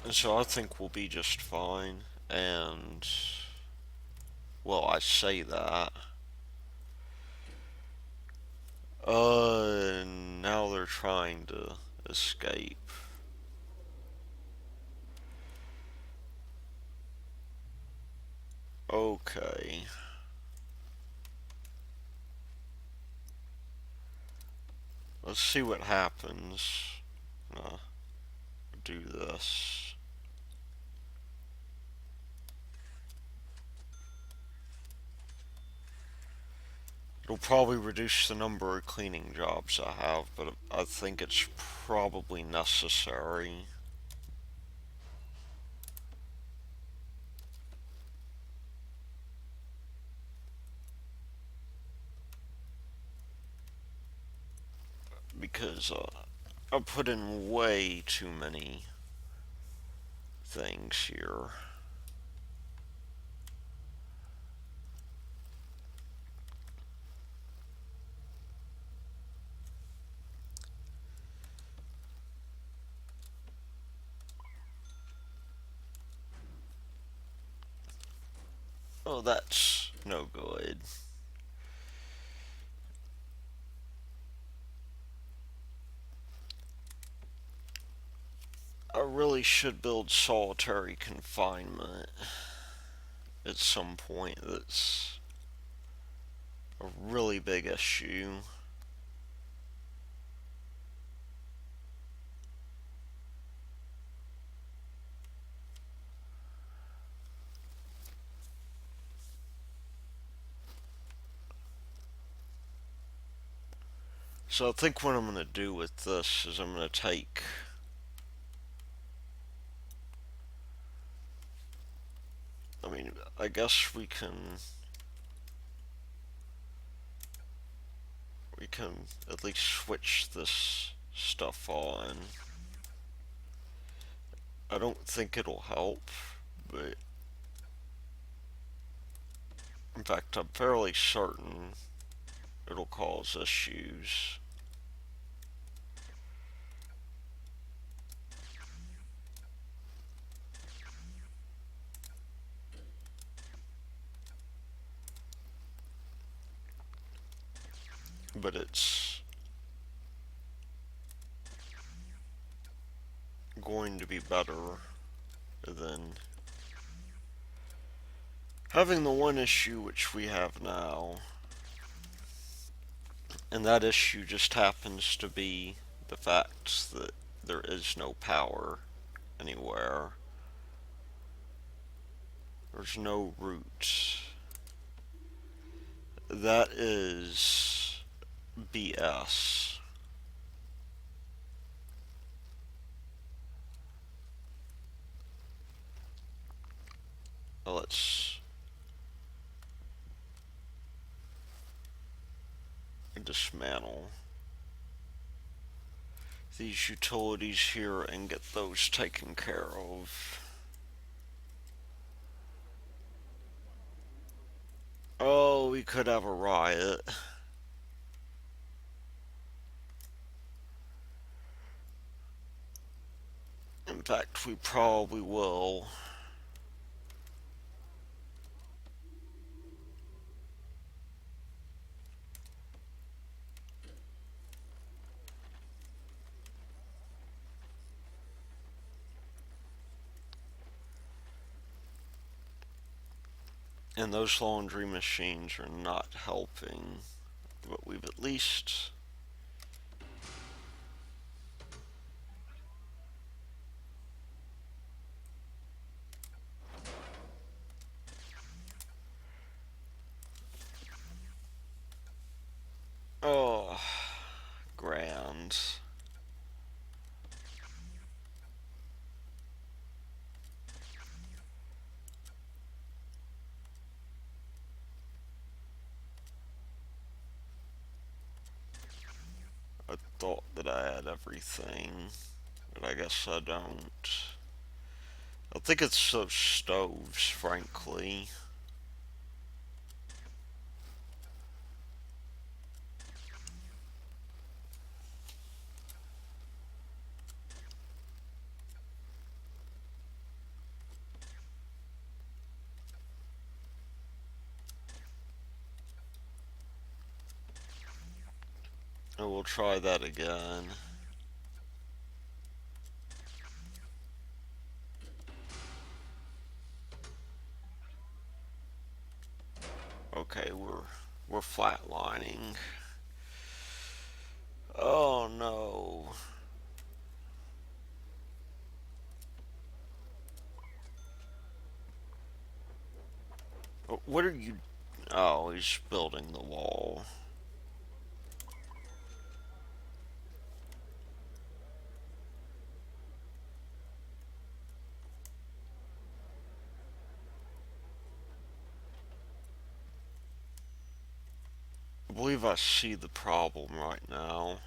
[SPEAKER 1] And so I think we'll be just fine. And, well, I say that. Now they're trying to escape. Okay. Let's see what happens. Do this. It'll probably reduce the number of cleaning jobs I have, but I think it's probably necessary. Because I put in way too many things here. Oh, that's no good. I really should build solitary confinement at some point. That's a really big issue. So I think what I'm going to do with this is I'm going to take I mean, I guess we can at least switch this stuff on. I don't think it'll help, but in fact, I'm fairly certain it'll cause issues. But it's going to be better than having the one issue which we have now. And that issue just happens to be the fact that there is no power anywhere. There's no route. That is BS. Let's dismantle these utilities here and get those taken care of. Oh, we could have a riot. In fact, we probably will. And those laundry machines are not helping, but we've at least oh, grand. thought that I had everything, but I guess I don't. I think it's those stoves, frankly. I will try that again. Okay, we're flatlining. Oh no. What are you? Oh, he's building the wall. I believe I see the problem right now.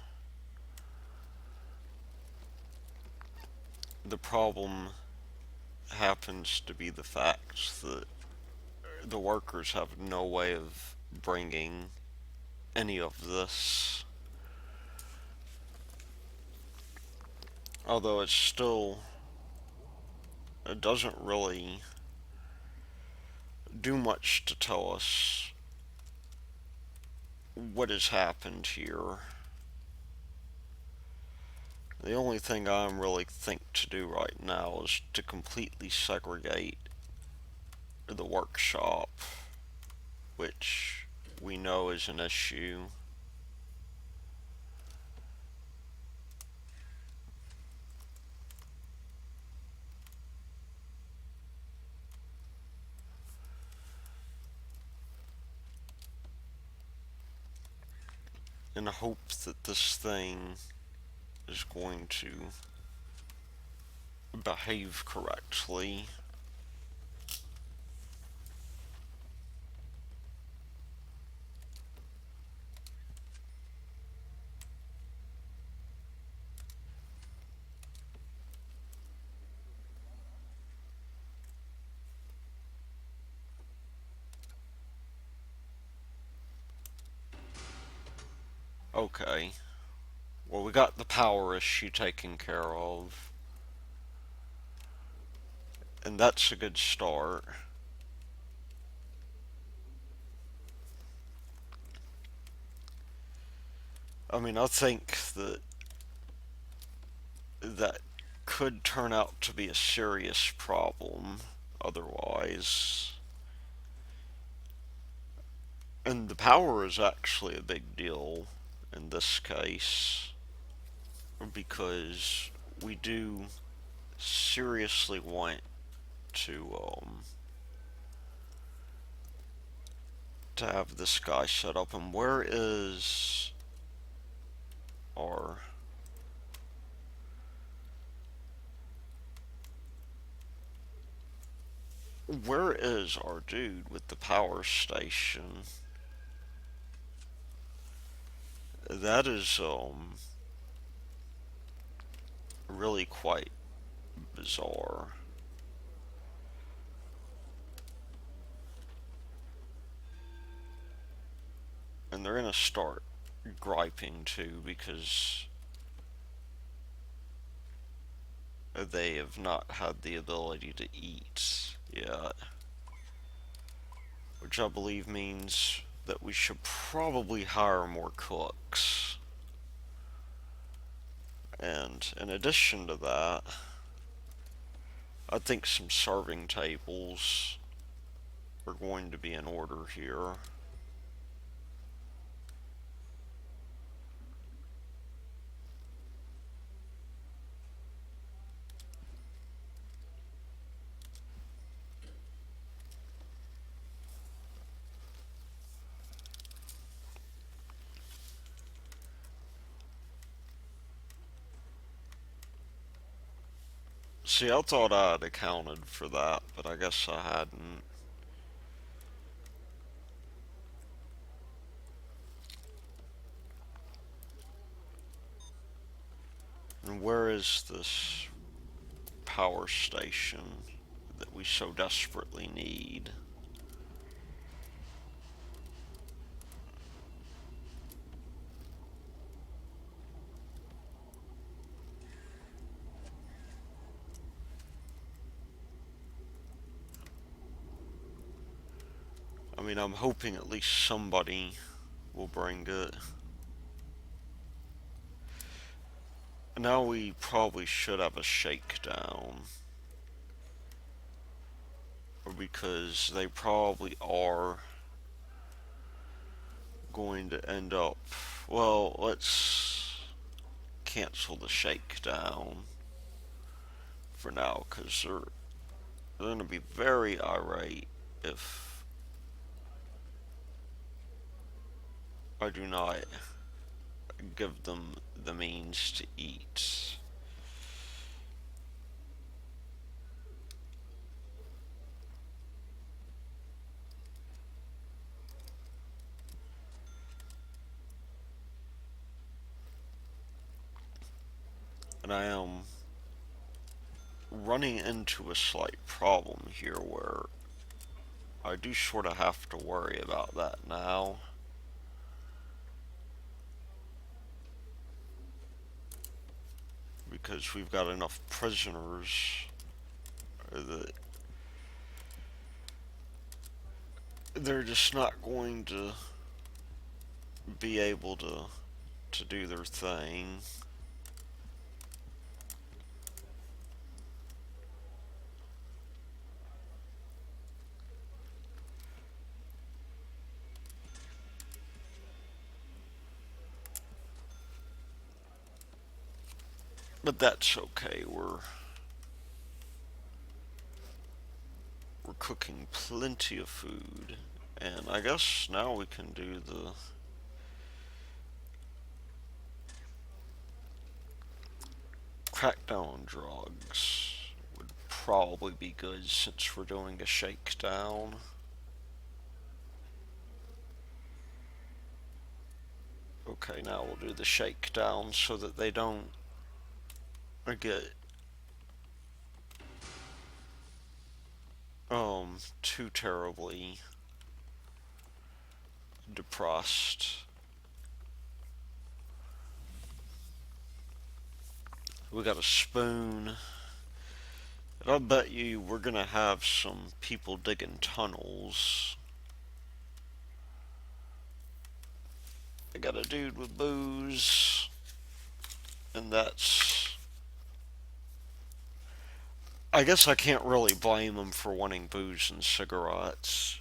[SPEAKER 1] The problem happens to be the fact that the workers have no way of bringing any of this. Although it doesn't really do much to tell us what has happened here. The only thing I'm really think to do right now is to completely segregate the workshop, which we know is an issue. In the hope that this thing is going to behave correctly. Okay, well, we got the power issue taken care of, and that's a good start. I mean, I think that could turn out to be a serious problem otherwise. And the power is actually a big deal in this case because we do seriously want to have this guy set up. And our where is our dude with the power station? That is really quite bizarre. And they're gonna start griping too because they have not had the ability to eat yet, which I believe means that we should probably hire more cooks. And in addition to that, I think some serving tables are going to be in order here. See, I thought I had accounted for that, but I guess I hadn't. And where is this power station that we so desperately need? I mean, I'm hoping at least somebody will bring it. Now we probably should have a shakedown. Because they probably are going to end up. Well, let's cancel the shakedown for now because they're going to be very irate if I do not give them the means to eat. And I am running into a slight problem here where I do sort of have to worry about that now. Because we've got enough prisoners that they're just not going to be able to do their thing. But that's okay. We're cooking plenty of food. And I guess now we can do the crackdown on drugs. Would probably be good since we're doing a shakedown. Okay, now we'll do the shakedown so that they don't get too terribly depressed. We got a spoon. And I'll bet you we're gonna have some people digging tunnels. I got a dude with booze, and that's. I guess I can't really blame him for wanting booze and cigarettes.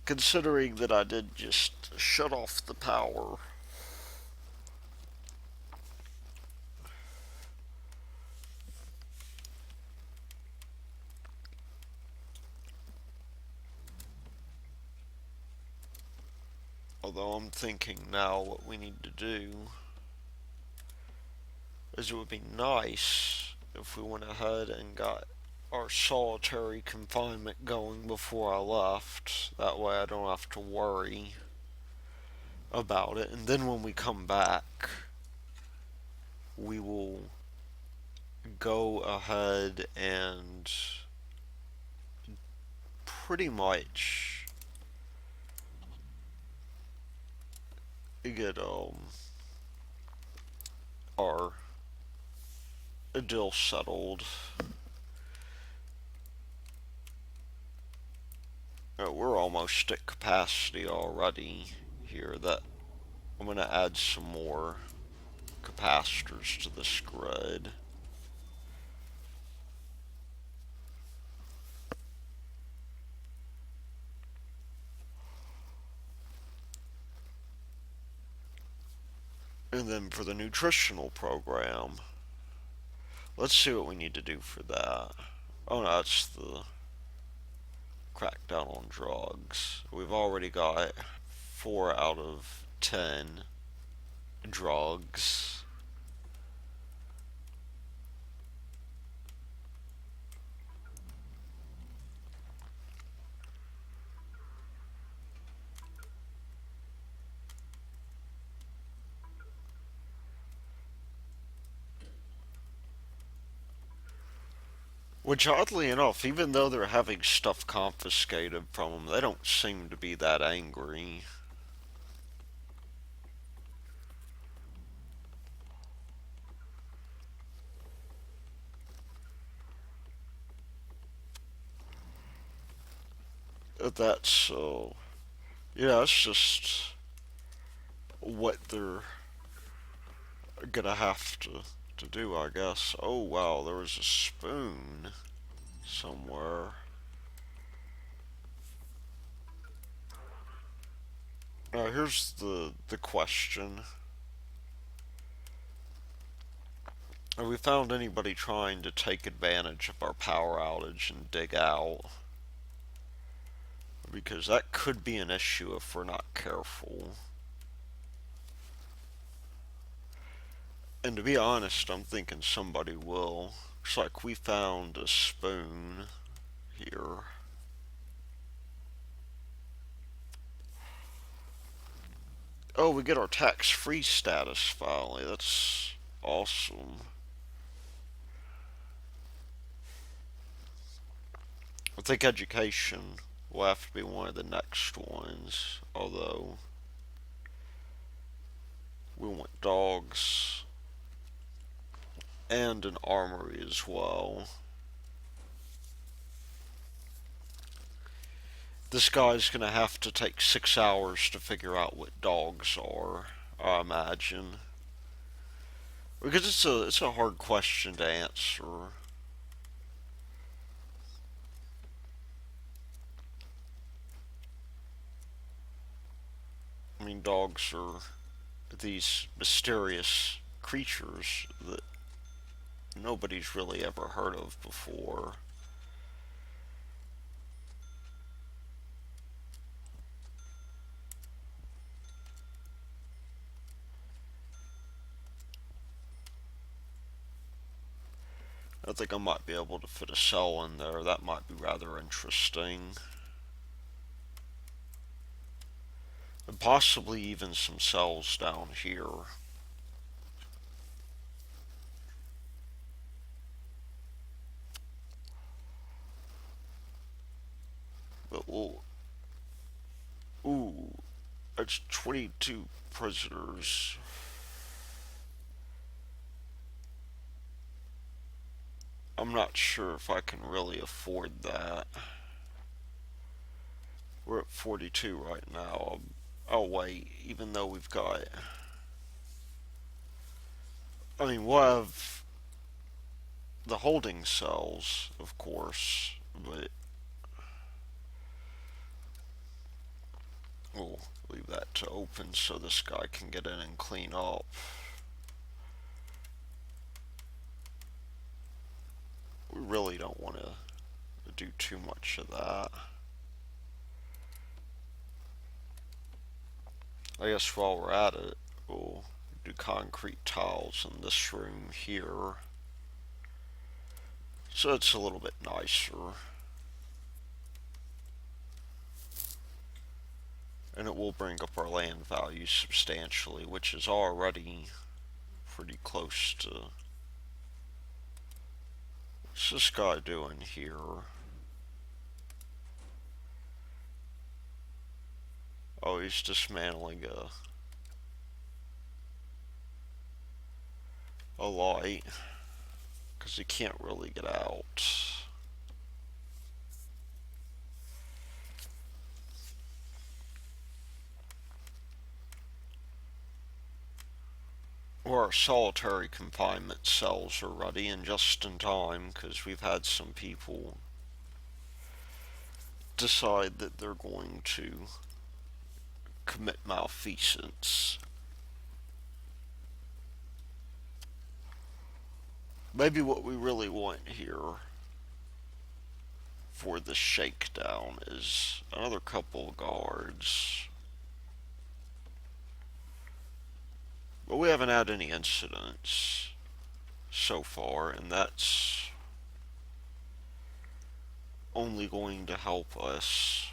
[SPEAKER 1] Considering that I did just shut off the power. Although I'm thinking now what we need to do is it would be nice if we went ahead and got our solitary confinement going before I left. That way I don't have to worry about it. And then when we come back, we will go ahead and pretty much get our deal settled. We're almost at capacity already here. That I'm gonna add some more capacitors to this grid. And then for the nutritional program, let's see what we need to do for that. Oh no, that's the crackdown on drugs. We've already got 4 out of 10 drugs. Which, oddly enough, even though they're having stuff confiscated from them, they don't seem to be that angry. That's, yeah, it's just what they're gonna have to do, I guess. Oh, wow, there was a spoon somewhere. Now, here's the question. Have we found anybody trying to take advantage of our power outage and dig out? Because that could be an issue if we're not careful. And to be honest, I'm thinking somebody will. Looks like we found a spoon here. Oh, we get our tax-free status finally. That's awesome. I think education will have to be one of the next ones. Although, we want dogs and an armory as well. This guy's gonna have to take 6 hours to figure out what dogs are, I imagine. Because it's a hard question to answer. I mean, dogs are these mysterious creatures that nobody's really ever heard of before. I think I might be able to fit a cell in there. That might be rather interesting. And possibly even some cells down here. But we'll. Ooh, that's 22 prisoners. I'm not sure if I can really afford that. We're at 42 right now. Oh, wait, even though we've got. I mean, we'll have the holding cells, of course, but we'll leave that to open so this guy can get in and clean up. We really don't want to do too much of that. I guess while we're at it, we'll do concrete tiles in this room here. So it's a little bit nicer. And it will bring up our land value substantially, which is already pretty close to. What's this guy doing here? Oh, he's dismantling a light because he can't really get out. Or our solitary confinement cells are ready and just in time because we've had some people decide that they're going to commit malfeasance. Maybe what we really want here for the shakedown is another couple of guards. But we haven't had any incidents so far, and that's only going to help us.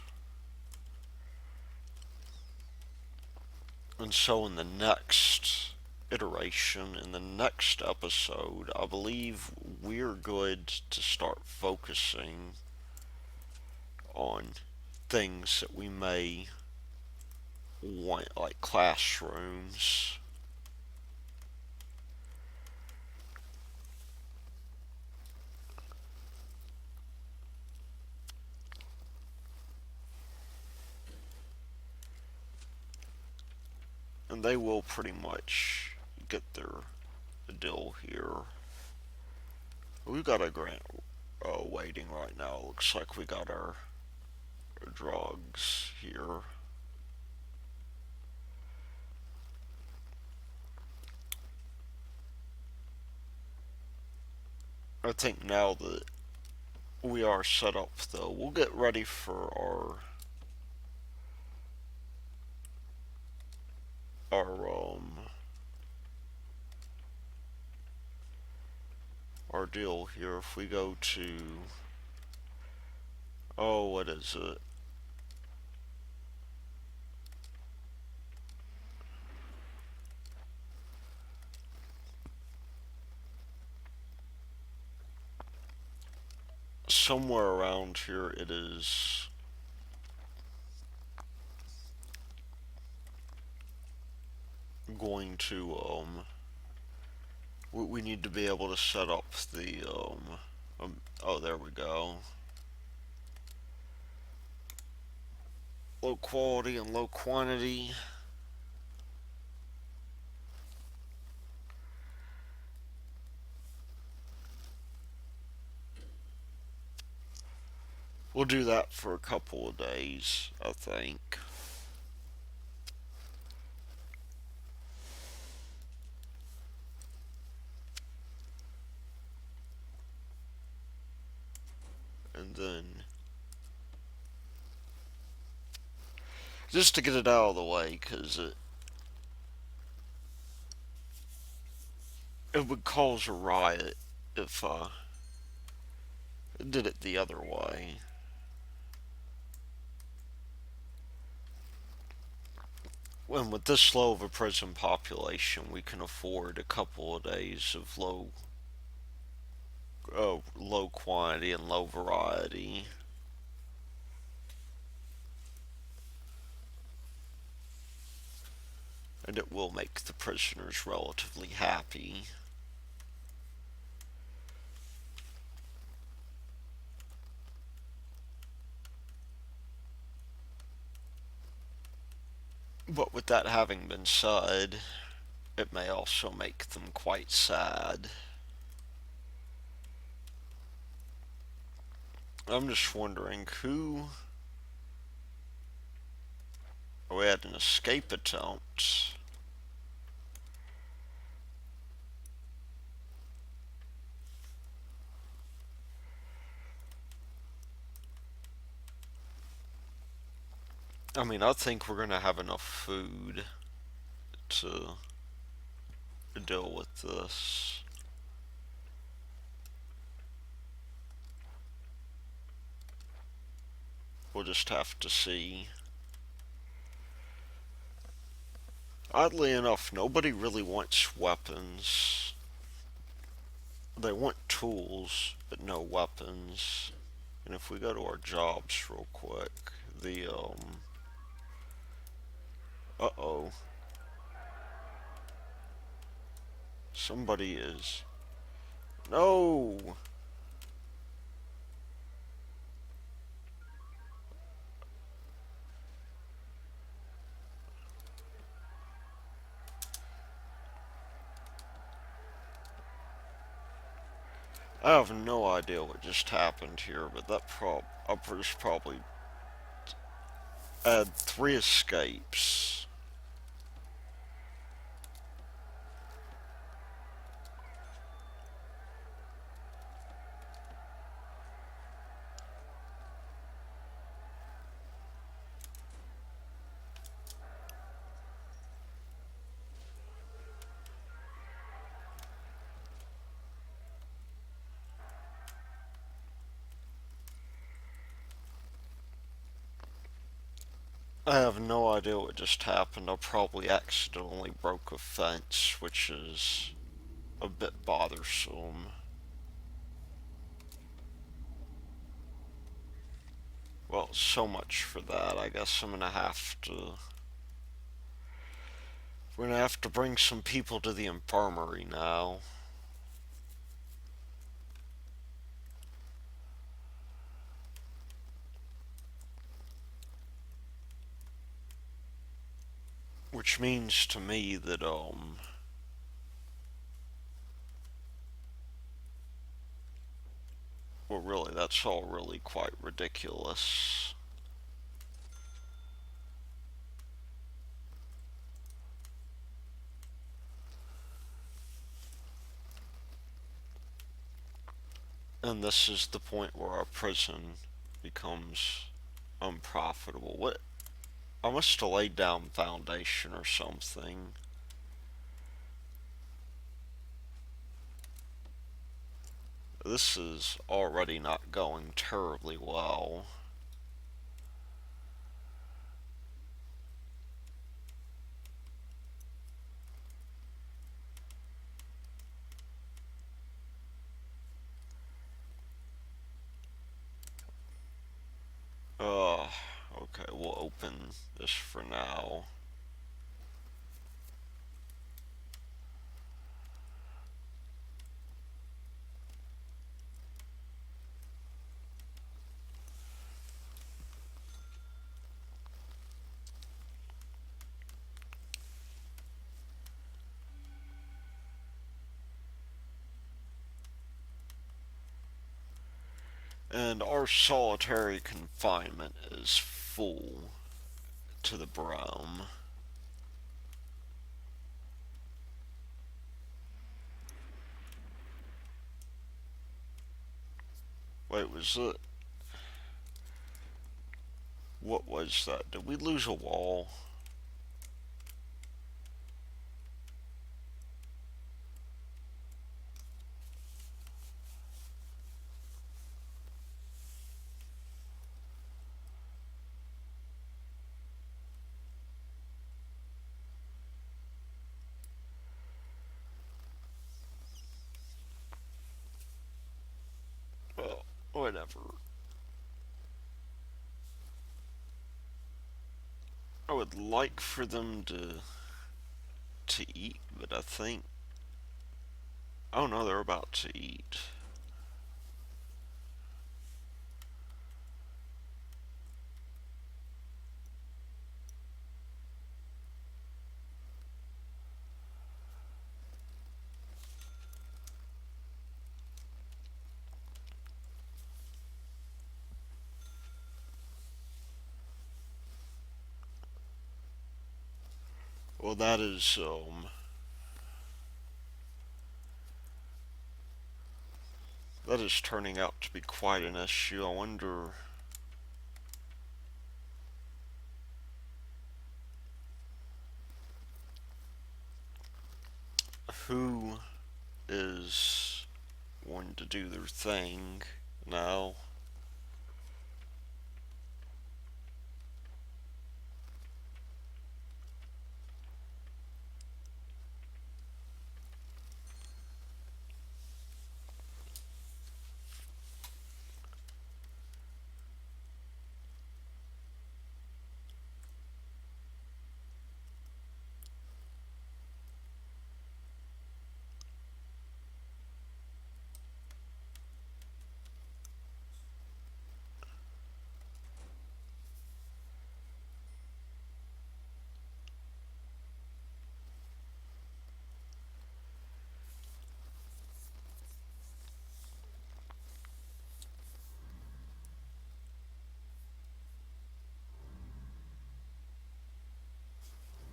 [SPEAKER 1] And so in the next iteration, in the next episode, I believe we're good to start focusing on things that we may want, like classrooms. And they will pretty much get their deal here. We've got a grant waiting right now. Looks like we got our drugs here. I think now that we are set up, though, we'll get ready for our deal here. If we go to, oh, what is it? Somewhere around here it is going to we need to be able to set up the oh, there we go. Low quality and low quantity. We'll do that for a couple of days, I think. And then just to get it out of the way, because it would cause a riot if I did it the other way. When with this low of a prison population, we can afford a couple of days of low quantity and low variety. And it will make the prisoners relatively happy. But with that having been said, it may also make them quite sad. I'm just wondering who. Oh, we had an escape attempt. I mean, I think we're gonna have enough food to deal with this. We'll just have to see. Oddly enough, nobody really wants weapons. They want tools, but no weapons. And if we go to our jobs real quick, the uh-oh. Somebody is. No! I have no idea what just happened here, but that uppers probably had 3 escapes. I have no idea what just happened. I probably accidentally broke a fence, which is a bit bothersome. Well, so much for that. I guess we're gonna have to bring some people to the infirmary now. Which means to me that, well, really, that's all really quite ridiculous. And this is the point where our prison becomes unprofitable. What? I must have laid down foundation or something. This is already not going terribly well. Okay, we'll open this for now. And our solitary confinement is full to the brim. Wait, was it? What was that? Did we lose a wall? Well, whatever. I would like for them to eat, but I think, oh no, they're about to eat. Well, that is turning out to be quite an issue. I wonder who is going to do their thing now.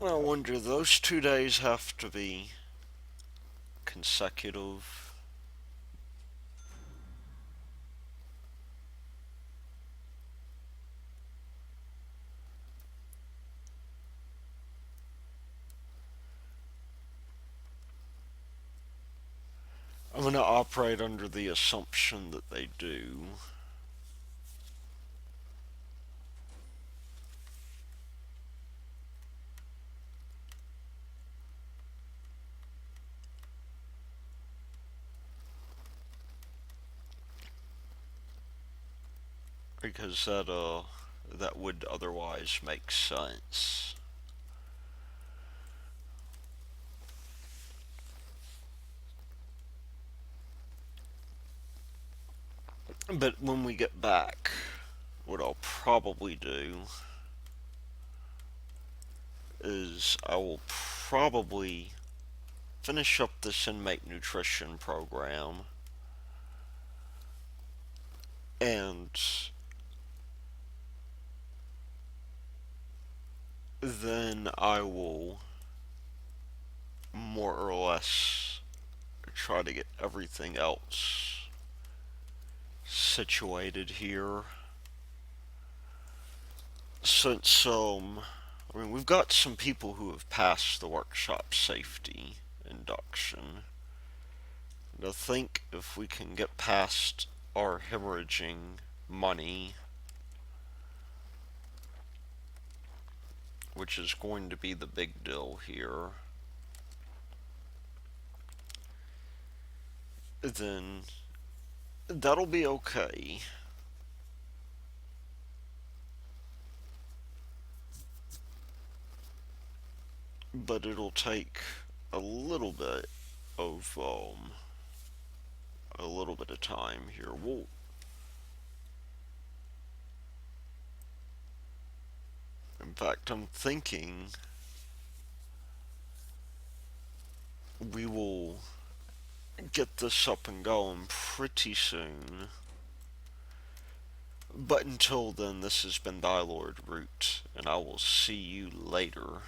[SPEAKER 1] I wonder, those 2 days have to be consecutive. I'm going to operate under the assumption that they do. Because that, that would otherwise make sense. But when we get back, what I'll probably do is I will probably finish up this inmate nutrition program, and then I will more or less try to get everything else situated here. Since, I mean, we've got some people who have passed the workshop safety induction. And I think if we can get past our hemorrhaging money, which is going to be the big deal here, then that'll be okay. But it'll take a little bit of a little bit of time here. In fact, I'm thinking we will get this up and going pretty soon. But until then, this has been Thy Lord Root, and I will see you later.